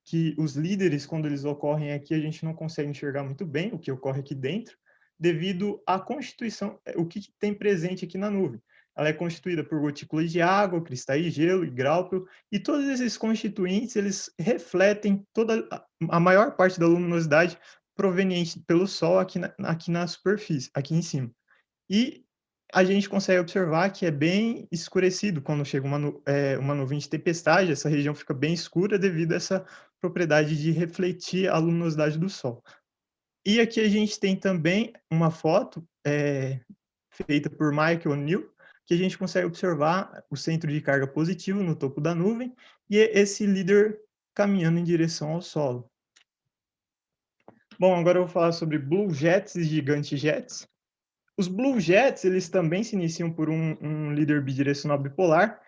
Speaker 5: que os líderes, quando eles ocorrem aqui, a gente não consegue enxergar muito bem o que ocorre aqui dentro, devido à constituição, o que tem presente aqui na nuvem. Ela é constituída por gotículas de água, cristais de gelo e graupe, e todos esses constituintes, eles refletem a maior parte da luminosidade proveniente pelo Sol aqui na superfície, aqui em cima. E a gente consegue observar que é bem escurecido quando chega uma nuvem de tempestade, essa região fica bem escura devido a essa propriedade de refletir a luminosidade do Sol. E aqui a gente tem também uma foto feita por Michael O'Neill, que a gente consegue observar o centro de carga positivo no topo da nuvem e esse líder caminhando em direção ao solo. Bom, agora eu vou falar sobre Blue Jets e Gigante Jets. Os Blue Jets, eles também se iniciam por um líder bidirecional bipolar.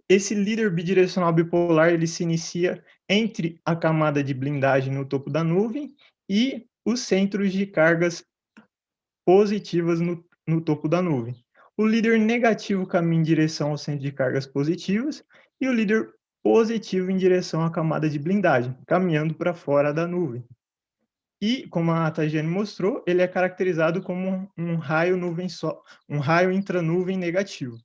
Speaker 5: Esse líder bidirecional bipolar, ele se inicia entre a camada de blindagem no topo da nuvem e os centros de cargas positivas no topo da nuvem. O líder negativo caminha em direção ao centro de cargas positivas e o líder positivo em direção à camada de blindagem, caminhando para fora da nuvem. E, como a Tagiane mostrou, ele é caracterizado como um raio intranuvem negativo.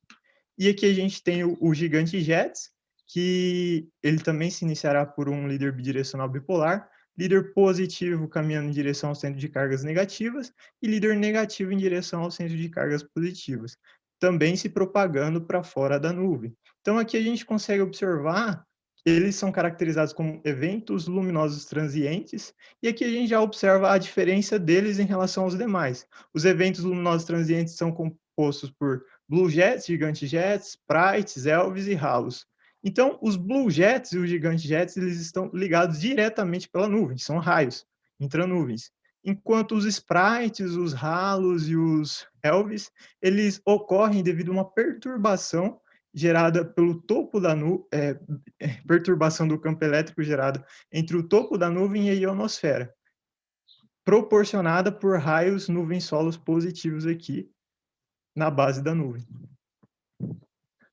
Speaker 5: E aqui a gente tem o gigante Jets, que ele também se iniciará por um líder bidirecional bipolar, líder positivo caminhando em direção ao centro de cargas negativas e líder negativo em direção ao centro de cargas positivas, também se propagando para fora da nuvem. Então aqui a gente consegue observar que eles são caracterizados como eventos luminosos transientes, e aqui a gente já observa a diferença deles em relação aos demais. Os eventos luminosos transientes são compostos por Blue Jets, Gigante Jets, Sprites, Elvis e Halos. Então, os Blue Jets e os Gigante Jets, eles estão ligados diretamente pela nuvem, são raios, intranuvens. Enquanto os Sprites, os Halos e os Elvis, eles ocorrem devido a uma perturbação gerada pelo topo da nuvem, perturbação do campo elétrico gerada entre o topo da nuvem e a ionosfera, proporcionada por raios nuvens solos positivos aqui na base da nuvem.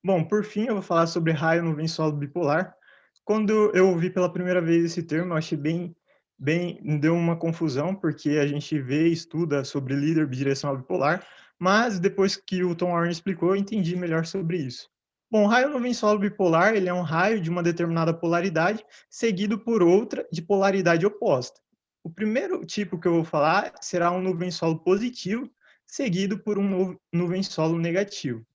Speaker 5: Bom, por fim, eu vou falar sobre raio nuvem solo bipolar. Quando eu ouvi pela primeira vez esse termo, eu achei me deu uma confusão, porque a gente vê e estuda sobre líder bidirecional bipolar, mas depois que o Tom Warner explicou, eu entendi melhor sobre isso. Bom, raio nuvem solo bipolar, ele é um raio de uma determinada polaridade, seguido por outra de polaridade oposta. O primeiro tipo que eu vou falar será um nuvem solo positivo, seguido por um nuvem solo negativo.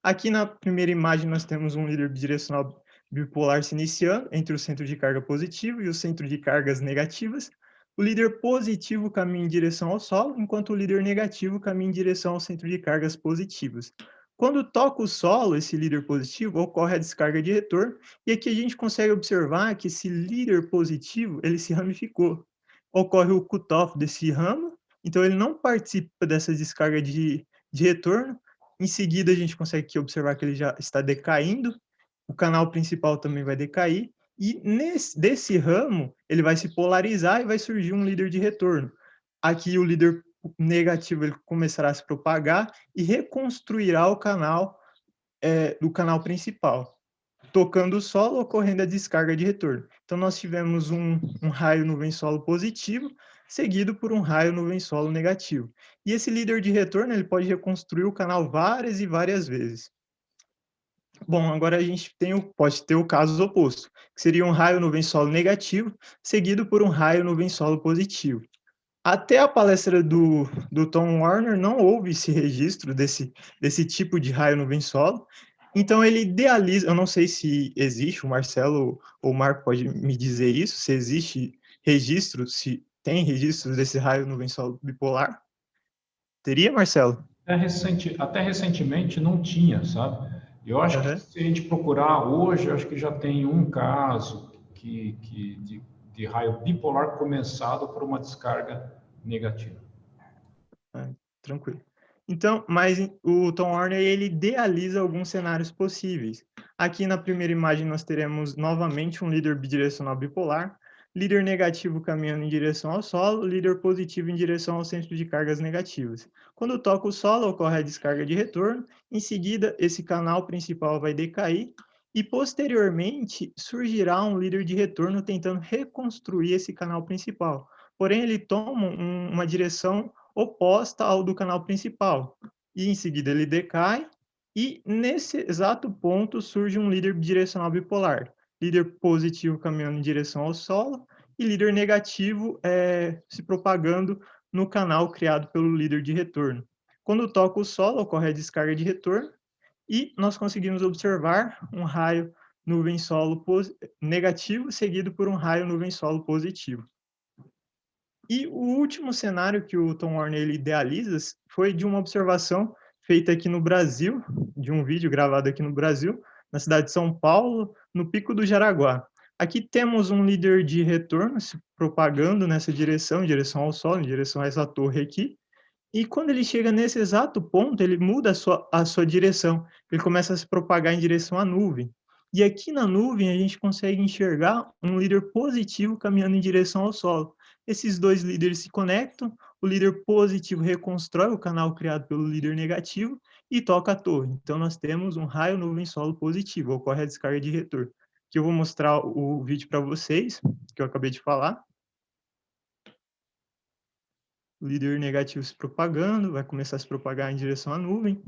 Speaker 5: Aqui na primeira imagem nós temos um líder bidirecional bipolar se iniciando entre o centro de carga positivo e o centro de cargas negativas. O líder positivo caminha em direção ao solo, enquanto o líder negativo caminha em direção ao centro de cargas positivas. Quando toca o solo, esse líder positivo, ocorre a descarga de retorno, e aqui a gente consegue observar que esse líder positivo, ele se ramificou. Ocorre o cutoff desse ramo, então ele não participa dessa descarga de retorno. Em seguida, a gente consegue aqui observar que ele já está decaindo, o canal principal também vai decair, e desse ramo, ele vai se polarizar e vai surgir um líder de retorno. Aqui o líder negativo ele começará a se propagar e reconstruirá o canal do canal principal, tocando o solo, ocorrendo a descarga de retorno. Então, nós tivemos um raio nuvem solo positivo, seguido por um raio nuvem solo negativo. E esse líder de retorno ele pode reconstruir o canal várias e várias vezes. Bom, agora a gente pode ter o caso oposto, que seria um raio nuvem solo negativo, seguido por um raio nuvem solo positivo. Até a palestra do Tom Warner não houve esse registro desse tipo de raio nuvem solo. Então ele idealiza, eu não sei se existe, o Marcelo ou o Marco pode me dizer isso, se existe registro, se tem registros desse raio nuvem solo bipolar? Teria, Marcelo?
Speaker 3: Até recentemente não tinha, sabe? Eu acho que se a gente procurar hoje, acho que já tem um caso de raio bipolar começado por uma descarga negativa.
Speaker 5: Tranquilo. Então, mas o Tom Warner, ele idealiza alguns cenários possíveis. Aqui na primeira imagem nós teremos novamente um líder bidirecional bipolar, líder negativo caminhando em direção ao solo, líder positivo em direção ao centro de cargas negativas. Quando toca o solo, ocorre a descarga de retorno, em seguida esse canal principal vai decair, e posteriormente surgirá um líder de retorno tentando reconstruir esse canal principal. Porém, ele toma uma direção oposta ao do canal principal. E em seguida ele decai, e nesse exato ponto surge um líder bidirecional bipolar. Líder positivo caminhando em direção ao solo, e líder negativo se propagando no canal criado pelo líder de retorno. Quando toca o solo, ocorre a descarga de retorno, e nós conseguimos observar um raio nuvem solo negativo, seguido por um raio nuvem solo positivo. E o último cenário que o Tom Warner ele idealiza foi de uma observação feita aqui no Brasil, de um vídeo gravado aqui no Brasil, na cidade de São Paulo, no Pico do Jaraguá. Aqui temos um líder de retorno se propagando nessa direção, em direção ao Sol, em direção a essa torre aqui, E quando ele chega nesse exato ponto, ele muda a sua direção. Ele começa a se propagar em direção à nuvem. E aqui na nuvem, a gente consegue enxergar um líder positivo caminhando em direção ao solo. Esses dois líderes se conectam, o líder positivo reconstrói o canal criado pelo líder negativo e toca a torre. Então, nós temos um raio nuvem-solo positivo, ocorre a descarga de retorno. Aqui eu vou mostrar o vídeo para vocês, que eu acabei de falar. O líder negativo se propagando, vai começar a se propagar em direção à nuvem.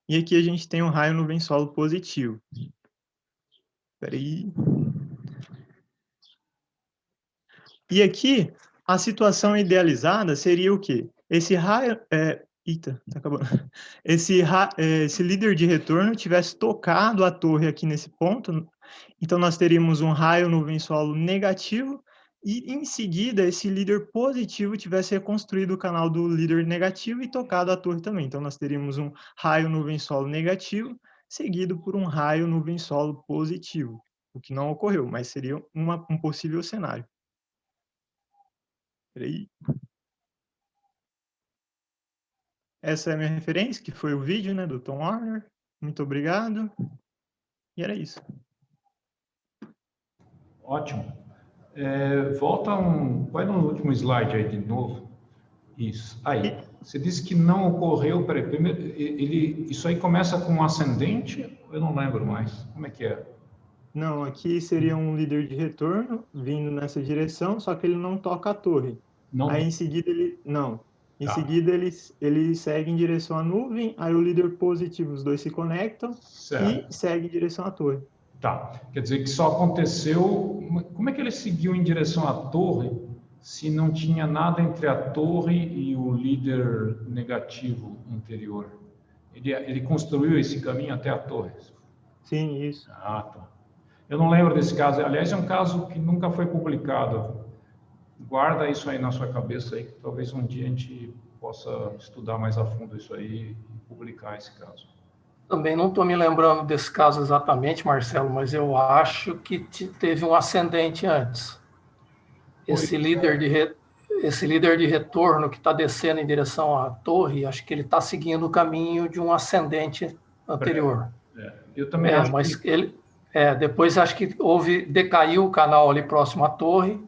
Speaker 5: E aqui a gente tem um raio nuvem solo positivo. Espera aí. E aqui, a situação idealizada seria o quê? Esse raio... Eita, tá acabando. Esse líder de retorno tivesse tocado a torre aqui nesse ponto, então nós teríamos um raio nuvem solo negativo, e em seguida esse líder positivo tivesse reconstruído o canal do líder negativo e tocado a torre também. Então nós teríamos um raio nuvem solo negativo, seguido por um raio nuvem solo positivo, o que não ocorreu, mas seria um possível cenário. Peraí. Essa é a minha referência, que foi o vídeo, né, do Tom Warner. Muito obrigado. E era isso.
Speaker 3: Ótimo. Vai no último slide aí de novo. Isso. Aí. Você disse que não ocorreu. Peraí, primeiro, isso aí começa com um ascendente? Eu não lembro mais. Como é que é?
Speaker 5: Não, aqui seria um líder de retorno vindo nessa direção, só que ele não toca a torre.
Speaker 3: Não.
Speaker 5: Aí em seguida ele... Não. Em
Speaker 3: Tá.
Speaker 5: seguida ele segue em direção à nuvem, aí o líder positivo, os dois se conectam, certo, e segue em direção à torre.
Speaker 3: Tá. Quer dizer que só aconteceu... Como é que ele seguiu em direção à torre se não tinha nada entre a torre e o líder negativo anterior? Ele construiu esse caminho até a torre?
Speaker 5: Sim, isso.
Speaker 3: Ah, tá. Eu não lembro desse caso. Aliás, é um caso que nunca foi publicado. Guarda isso aí na sua cabeça aí, que talvez um dia a gente possa estudar mais a fundo isso aí e publicar esse caso.
Speaker 2: Também não estou me lembrando desse caso exatamente, Marcelo, mas eu acho que teve um ascendente antes. Esse líder de retorno que está descendo em direção à torre, acho que ele está seguindo o caminho de um ascendente anterior.
Speaker 3: Eu também acho
Speaker 2: mas que... depois acho que decaiu o canal ali próximo à torre,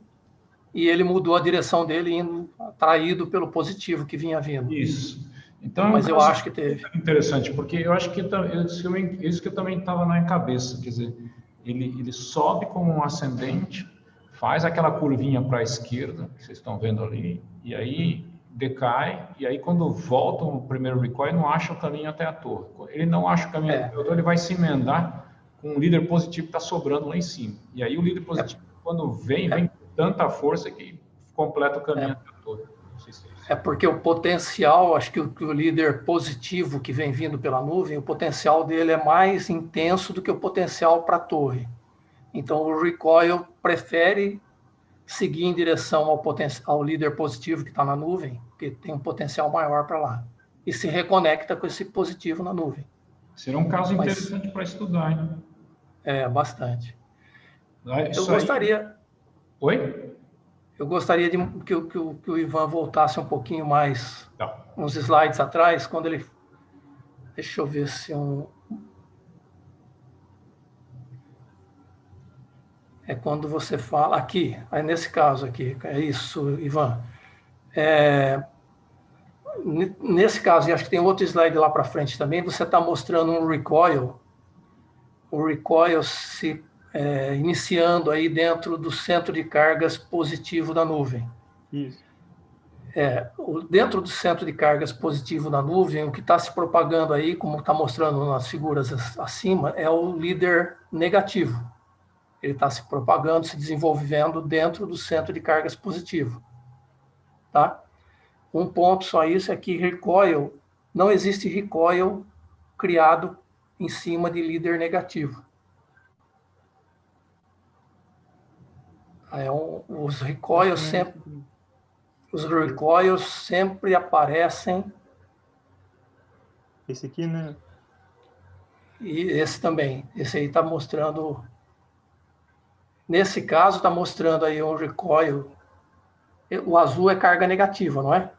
Speaker 2: e ele mudou a direção dele, indo atraído pelo positivo que vinha vindo.
Speaker 3: Isso. Então,
Speaker 2: mas eu acho que teve.
Speaker 3: Interessante, porque eu acho que isso que eu também estava na minha cabeça, quer dizer, ele sobe como um ascendente, faz aquela curvinha para a esquerda, que vocês estão vendo ali, e aí decai, e aí quando volta o primeiro recoil, não acha o caminho até a torre. Ele não acha o caminho até a torre, ele vai se emendar com o líder positivo que está sobrando lá em cima. E aí o líder positivo, quando vem com tanta força que completa o caminho até a torre. Não sei se é isso.
Speaker 2: Porque o potencial, acho que o líder positivo que vem vindo pela nuvem, o potencial dele é mais intenso do que o potencial para a torre. Então o recoil prefere seguir em direção ao líder positivo que está na nuvem, que tem um potencial maior para lá, e se reconecta com esse positivo na nuvem.
Speaker 3: Será um caso interessante para estudar, hein?
Speaker 2: Bastante.
Speaker 3: Eu gostaria...
Speaker 2: Oi? Eu gostaria que o Ivan voltasse um pouquinho mais, uns slides atrás, quando ele... Deixa eu ver se quando você fala... Aqui, nesse caso aqui, é isso, Ivan. Nesse caso, e acho que tem outro slide lá para frente também, você está mostrando um recoil, o recoil se iniciando aí dentro do centro de cargas positivo da nuvem.
Speaker 5: Isso.
Speaker 2: Dentro do centro de cargas positivo da nuvem, o que está se propagando aí, como está mostrando nas figuras acima, é o líder negativo. Ele está se propagando, se desenvolvendo dentro do centro de cargas positivo. Tá? Um ponto só isso é que recoil, não existe recoil criado em cima de líder negativo. Os recoils sempre aparecem.
Speaker 5: Esse aqui, né?
Speaker 2: E esse também. Esse aí está mostrando Nesse caso, está mostrando aí um recoil. O azul é carga negativa, não é?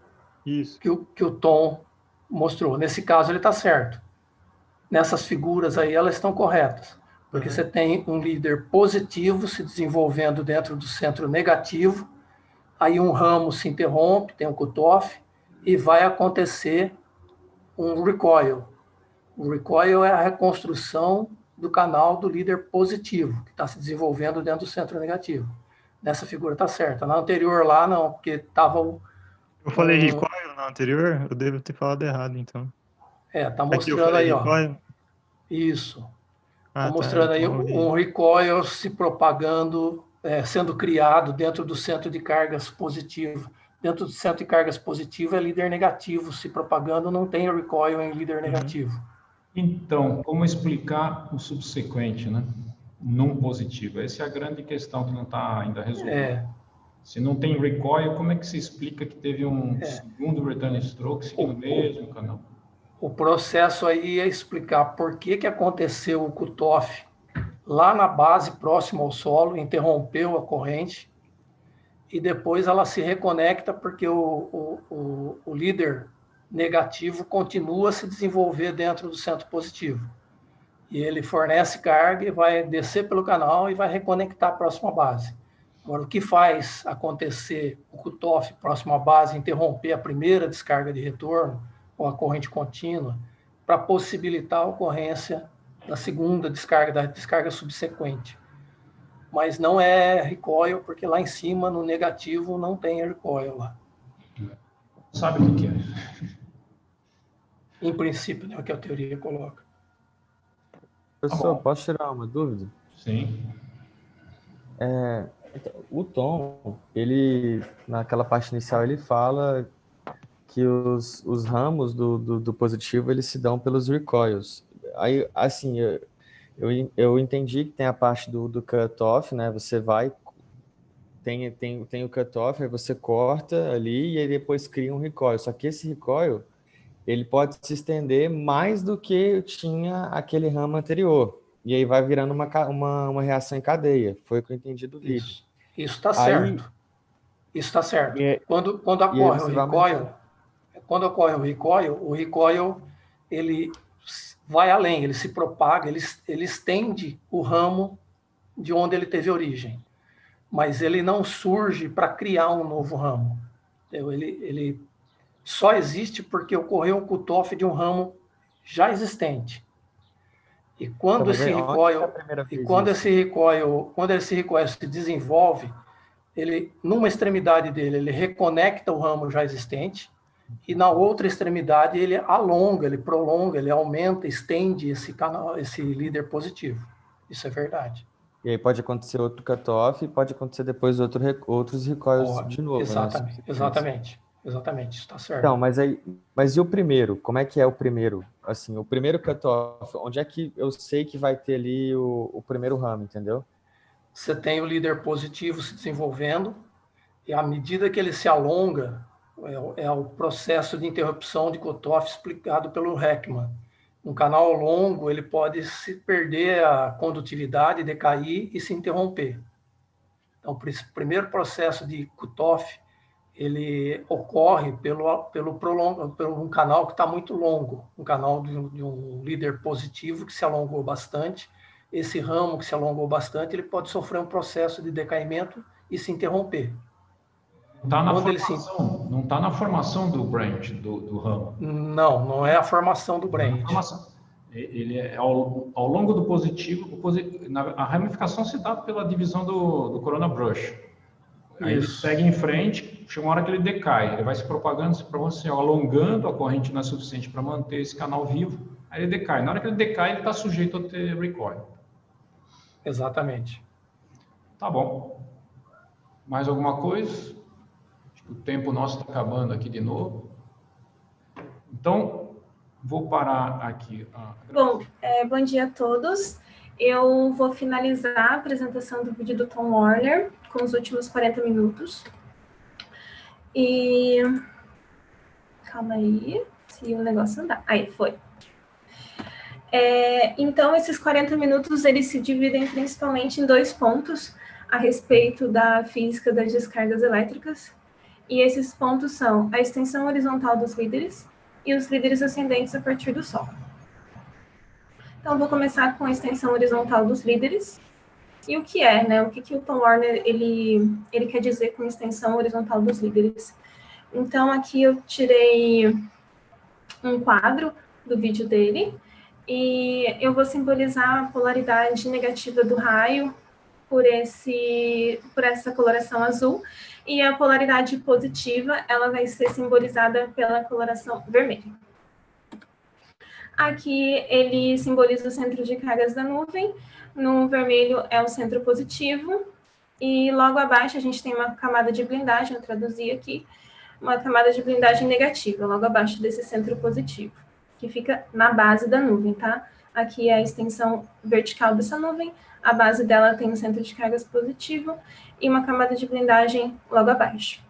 Speaker 5: Isso.
Speaker 2: Que o Tom mostrou. Nesse caso, ele está certo. Nessas figuras aí, elas estão corretas. Porque você tem um líder positivo se desenvolvendo dentro do centro negativo, aí um ramo se interrompe, tem um cutoff, e vai acontecer um recoil. O recoil é a reconstrução do canal do líder positivo, que está se desenvolvendo dentro do centro negativo. Nessa figura está certa. Na anterior lá, não, porque estava o...
Speaker 5: Eu falei recoil na anterior? Eu devo ter falado errado, então.
Speaker 2: Está
Speaker 5: Aqui eu
Speaker 2: mostrando
Speaker 5: falei
Speaker 2: aí, ó.
Speaker 5: recoil?
Speaker 2: Isso. Está
Speaker 5: Ah,
Speaker 2: mostrando
Speaker 5: tá,
Speaker 2: aí
Speaker 5: então
Speaker 2: um recoil se propagando, sendo criado dentro do centro de cargas positivo. Dentro do centro de cargas positivo é líder negativo se propagando, não tem recoil em líder negativo.
Speaker 3: Então, como explicar o subsequente, né? Num positivo? Essa é a grande questão que não está ainda resolvida. Se não tem recoil, como é que se explica que teve um segundo return stroke seguindo o mesmo canal?
Speaker 2: O processo aí é explicar por que aconteceu o cutoff lá na base, próximo ao solo, interrompeu a corrente, e depois ela se reconecta porque o líder negativo continua a se desenvolver dentro do centro positivo. E ele fornece carga e vai descer pelo canal e vai reconectar a próxima base. Agora, o que faz acontecer o cutoff próximo à base, interromper a primeira descarga de retorno, ou a corrente contínua, para possibilitar a ocorrência da segunda descarga, da descarga subsequente. Mas não é recoil, porque lá em cima, no negativo, não tem recoil lá.
Speaker 3: Sabe o que é?
Speaker 2: Em princípio, né, o que a teoria coloca.
Speaker 1: Professor, posso tirar uma dúvida?
Speaker 3: Sim.
Speaker 1: O Tom, ele, naquela parte inicial, ele fala que os ramos do positivo, eles se dão pelos recoils. Aí, assim, eu entendi que tem a parte do cutoff, né? Você vai, tem o cutoff, aí você corta ali e aí depois cria um recoil. Só que esse recoil, ele pode se estender mais do que tinha aquele ramo anterior. E aí vai virando uma reação em cadeia. Foi o que eu entendi do vídeo.
Speaker 2: Isso está certo. Isso está certo. Quando ocorre o recoil, ele vai além, ele se propaga, ele estende o ramo de onde ele teve origem. Mas ele não surge para criar um novo ramo. Ele só existe porque ocorreu um cutoff de um ramo já existente. E quando esse recoil se desenvolve, ele, numa extremidade dele, ele reconecta o ramo já existente, e na outra extremidade ele alonga, ele prolonga, ele aumenta, estende esse canal, esse líder positivo. Isso é verdade.
Speaker 1: E aí pode acontecer outro cutoff e pode acontecer depois outros recoils de novo.
Speaker 2: Exatamente, né? Exatamente, isso está certo.
Speaker 1: Então, mas e o primeiro? Como é que é o primeiro? Assim, o primeiro cutoff, onde é que eu sei que vai ter ali o primeiro ramo, entendeu?
Speaker 2: Você tem o líder positivo se desenvolvendo, e à medida que ele se alonga, é o processo de interrupção de cutoff explicado pelo Heckman. Um canal longo, ele pode se perder a condutividade, decair e se interromper. Então, o primeiro processo de cutoff, ele ocorre pelo um canal que está muito longo, um canal de um líder positivo que se alongou bastante. Esse ramo que se alongou bastante, ele pode sofrer um processo de decaimento e se interromper.
Speaker 3: Não está na formação do branch, do ramo.
Speaker 2: Não é a formação do branch.
Speaker 3: Ele é ao longo do positivo, a ramificação se dá pela divisão do corona brush. Aí ele segue em frente, chega uma hora que ele decai, ele vai se propagando, alongando, a corrente não é suficiente para manter esse canal vivo, aí ele decai. Na hora que ele decai, ele está sujeito a ter recoil.
Speaker 2: Exatamente.
Speaker 3: Tá bom. Mais alguma coisa? O tempo nosso está acabando aqui de novo. Então, vou parar aqui.
Speaker 6: Bom, bom dia a todos. Eu vou finalizar a apresentação do vídeo do Tom Warner com os últimos 40 minutos. E... calma aí, se o negócio andar. Aí, foi. Então, esses 40 minutos, eles se dividem principalmente em dois pontos. a respeito da física das descargas elétricas. E esses pontos são a extensão horizontal dos líderes e os líderes ascendentes a partir do Sol. Então, vou começar com a extensão horizontal dos líderes. E o que é, né? O que o Tom Warner ele quer dizer com extensão horizontal dos líderes? Então, aqui eu tirei um quadro do vídeo dele e eu vou simbolizar a polaridade negativa do raio por essa coloração azul, e a polaridade positiva ela vai ser simbolizada pela coloração vermelha. Aqui ele simboliza o centro de cargas da nuvem, no vermelho é o centro positivo, e logo abaixo a gente tem uma camada de blindagem, eu traduzi aqui, uma camada de blindagem negativa, logo abaixo desse centro positivo, que fica na base da nuvem, tá? Aqui é a extensão vertical dessa nuvem, a base dela tem um centro de cargas positivo e uma camada de blindagem logo abaixo.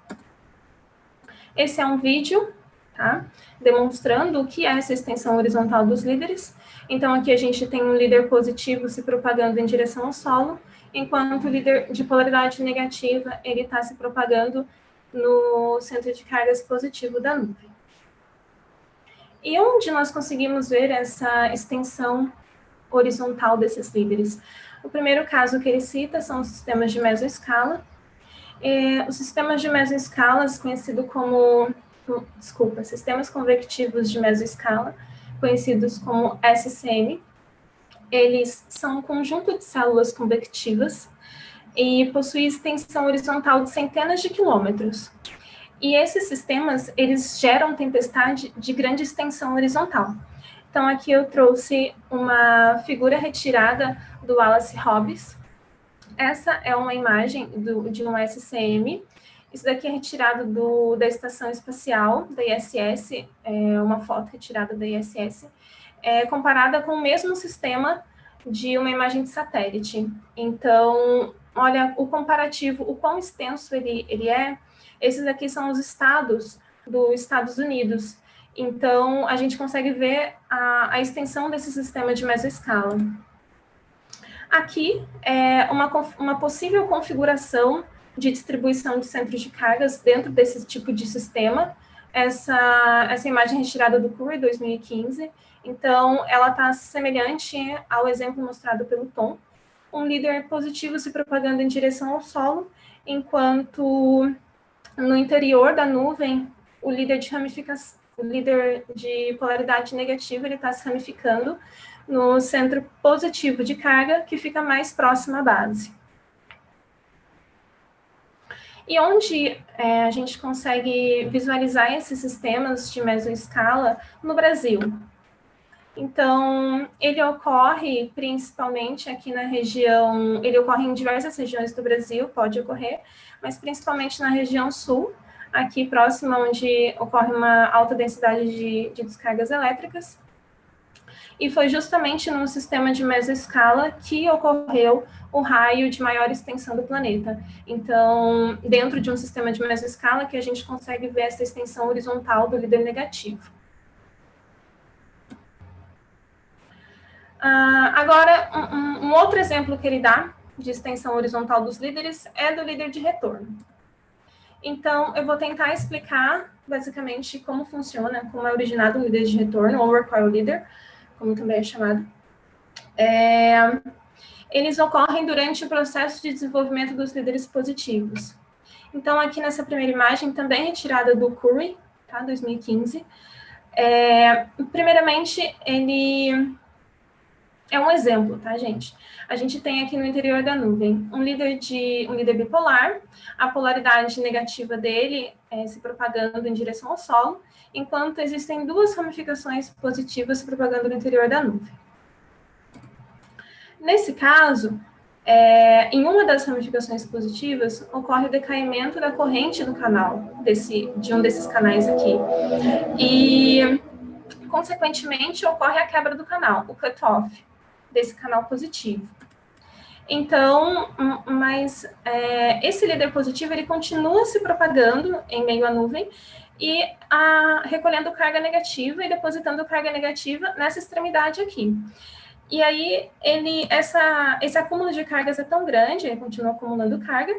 Speaker 6: Esse é um vídeo, tá? Demonstrando o que é essa extensão horizontal dos líderes. Então, aqui a gente tem um líder positivo se propagando em direção ao solo, enquanto o líder de polaridade negativa, ele está se propagando no centro de cargas positivo da nuvem. E onde nós conseguimos ver essa extensão horizontal desses líderes? O primeiro caso que ele cita são os sistemas de mesoescala. Os sistemas de mesoescalas, sistemas convectivos de mesoescala, conhecidos como SCM, eles são um conjunto de células convectivas e possuem extensão horizontal de centenas de quilômetros. E esses sistemas, eles geram tempestade de grande extensão horizontal. Então, aqui eu trouxe uma figura retirada do Wallace Hobbs. Essa é uma imagem de um SCM. Isso daqui é retirado da Estação Espacial, da ISS, uma foto retirada da ISS, comparada com o mesmo sistema de uma imagem de satélite. Então, olha o comparativo, o quão extenso ele é. Esses aqui são os estados dos Estados Unidos. Então, a gente consegue ver a extensão desse sistema de mesoescala. Aqui é uma possível configuração de distribuição de centros de cargas dentro desse tipo de sistema. Essa imagem retirada do Curry, 2015. Então, ela está semelhante ao exemplo mostrado pelo Tom. Um líder positivo se propagando em direção ao solo, enquanto no interior da nuvem, o líder de polaridade negativa, ele está se ramificando no centro positivo de carga, que fica mais próximo à base. E onde a gente consegue visualizar esses sistemas de mesoescala? No Brasil. Então, ele ocorre principalmente aqui na região, ele ocorre em diversas regiões do Brasil, pode ocorrer, mas principalmente na região sul, aqui próximo onde ocorre uma alta densidade de descargas elétricas. E foi justamente no sistema de mesoescala que ocorreu o raio de maior extensão do planeta. Então, dentro de um sistema de mesoescala que a gente consegue ver essa extensão horizontal do líder negativo. Agora, um outro exemplo que ele dá de extensão horizontal dos líderes é do líder de retorno. Então, eu vou tentar explicar, basicamente, como funciona, como é originado o líder de retorno, ou recoil leader, como também é chamado. Eles ocorrem durante o processo de desenvolvimento dos líderes positivos. Então, aqui nessa primeira imagem, também retirada do Curry, tá, 2015. Primeiramente, ele é um exemplo, tá, gente? A gente tem aqui no interior da nuvem um líder bipolar, a polaridade negativa dele se propagando em direção ao solo, enquanto existem duas ramificações positivas se propagando no interior da nuvem. Nesse caso, em uma das ramificações positivas, ocorre o decaimento da corrente do canal, de um desses canais aqui. E, consequentemente, ocorre a quebra do canal, o cut-off desse canal positivo. Então, esse líder positivo, ele continua se propagando em meio à nuvem e recolhendo carga negativa e depositando carga negativa nessa extremidade aqui. E aí, esse acúmulo de cargas é tão grande, ele continua acumulando carga,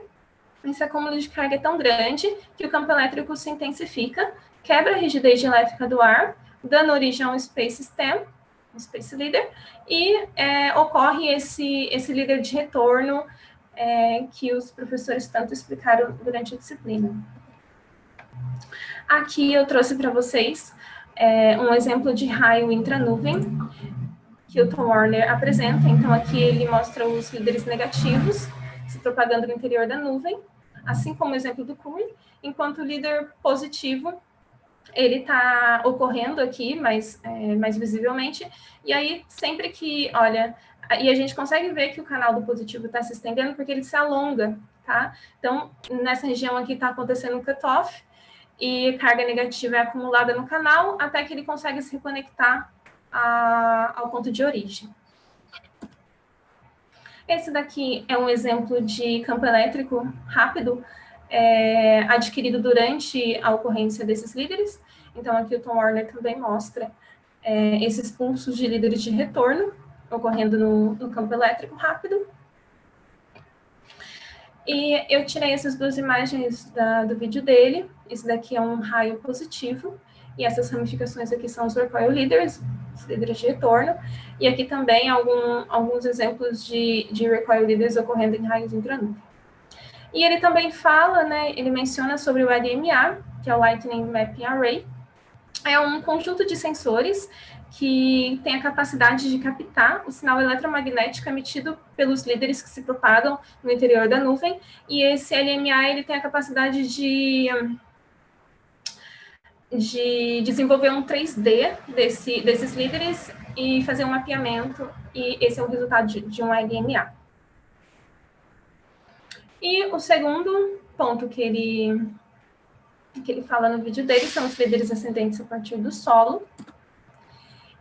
Speaker 6: esse acúmulo de carga é tão grande que o campo elétrico se intensifica, quebra a rigidez elétrica do ar, dando origem a um space stem, um space leader, e ocorre esse líder de retorno que os professores tanto explicaram durante a disciplina. Aqui eu trouxe para vocês um exemplo de raio intranuvem que o Tom Warner apresenta. Então, aqui ele mostra os líderes negativos se propagando no interior da nuvem, assim como o exemplo do Curry, enquanto o líder positivo ele está ocorrendo aqui mais visivelmente, e aí sempre que, olha, e a gente consegue ver que o canal do positivo está se estendendo porque ele se alonga, tá? Então, nessa região aqui está acontecendo um cutoff, e carga negativa é acumulada no canal, até que ele consegue se reconectar ao ponto de origem. Esse daqui é um exemplo de campo elétrico rápido, adquirido durante a ocorrência desses líderes. Então, aqui o Tom Warner também mostra esses pulsos de líderes de retorno ocorrendo no campo elétrico rápido. E eu tirei essas duas imagens do vídeo dele. Esse daqui é um raio positivo, e essas ramificações aqui são os recoil leaders, os líderes de retorno. E aqui também alguns exemplos de recoil leaders ocorrendo em raios intranuvem. E ele também fala, né, ele menciona sobre o LMA, que é o Lightning Mapping Array. É um conjunto de sensores que tem a capacidade de captar o sinal eletromagnético emitido pelos líderes que se propagam no interior da nuvem, e esse LMA ele tem a capacidade de desenvolver um 3D desses líderes e fazer um mapeamento, e esse é o resultado de um LMA. E o segundo ponto que ele fala no vídeo dele são os líderes ascendentes a partir do solo.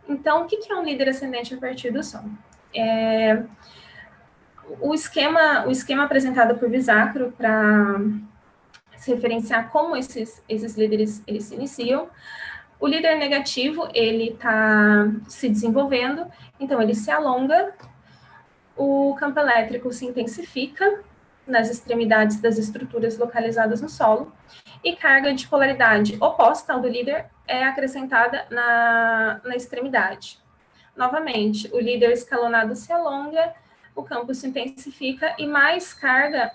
Speaker 6: Então, o que é um líder ascendente a partir do solo? O esquema apresentado por Visacro para se referenciar como esses líderes eles se iniciam. O líder negativo, ele está se desenvolvendo, então ele se alonga, o campo elétrico se intensifica nas extremidades das estruturas localizadas no solo, e carga de polaridade oposta ao do líder é acrescentada na extremidade. Novamente, o líder escalonado se alonga, o campo se intensifica e mais carga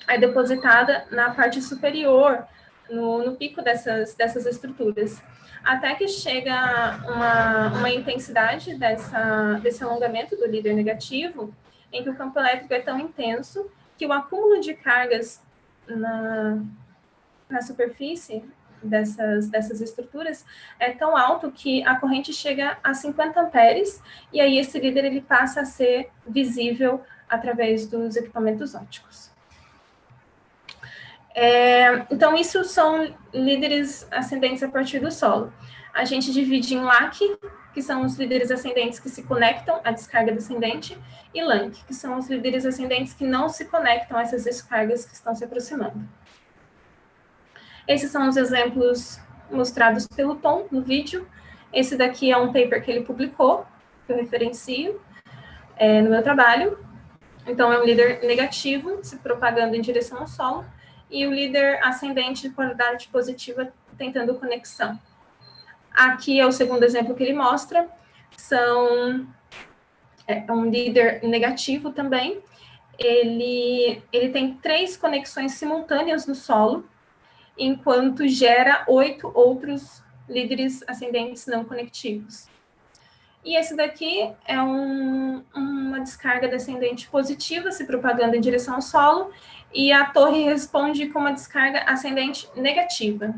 Speaker 6: é depositada na parte superior, no pico dessas estruturas, até que chega uma intensidade desse alongamento do líder negativo, em que o campo elétrico é tão intenso que o acúmulo de cargas na superfície dessas estruturas é tão alto que a corrente chega a 50 amperes, e aí esse líder ele passa a ser visível através dos equipamentos ópticos. Então, isso são líderes ascendentes a partir do solo. A gente divide em LAC, que são os líderes ascendentes que se conectam à descarga descendente, e LANC, que são os líderes ascendentes que não se conectam a essas descargas que estão se aproximando. Esses são os exemplos mostrados pelo Tom no vídeo. Esse daqui é um paper que ele publicou, que eu referencio no meu trabalho. Então, é um líder negativo se propagando em direção ao solo, e o líder ascendente de polaridade positiva tentando conexão. Aqui é o segundo exemplo que ele mostra, um líder negativo também. Ele tem 3 conexões simultâneas no solo, enquanto gera 8 outros líderes ascendentes não conectivos. E esse daqui é uma descarga descendente positiva se propagando em direção ao solo, e a torre responde com uma descarga ascendente negativa.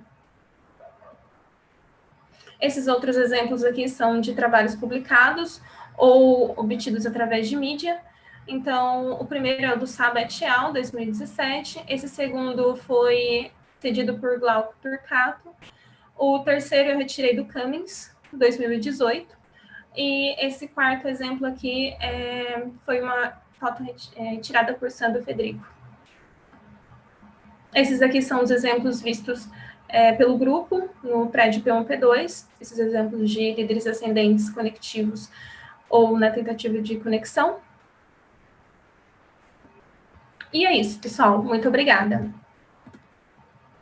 Speaker 6: Esses outros exemplos aqui são de trabalhos publicados ou obtidos através de mídia. Então, o primeiro é o do Saba et al., 2017. Esse segundo foi cedido por Glauco Turcato. O terceiro eu retirei do Cummings, 2018. E esse quarto exemplo aqui foi uma foto tirada por Sandro Federico. Esses aqui são os exemplos vistos pelo grupo no prédio P1, P2, esses exemplos de líderes ascendentes conectivos ou na tentativa de conexão. E é isso, pessoal. Muito obrigada.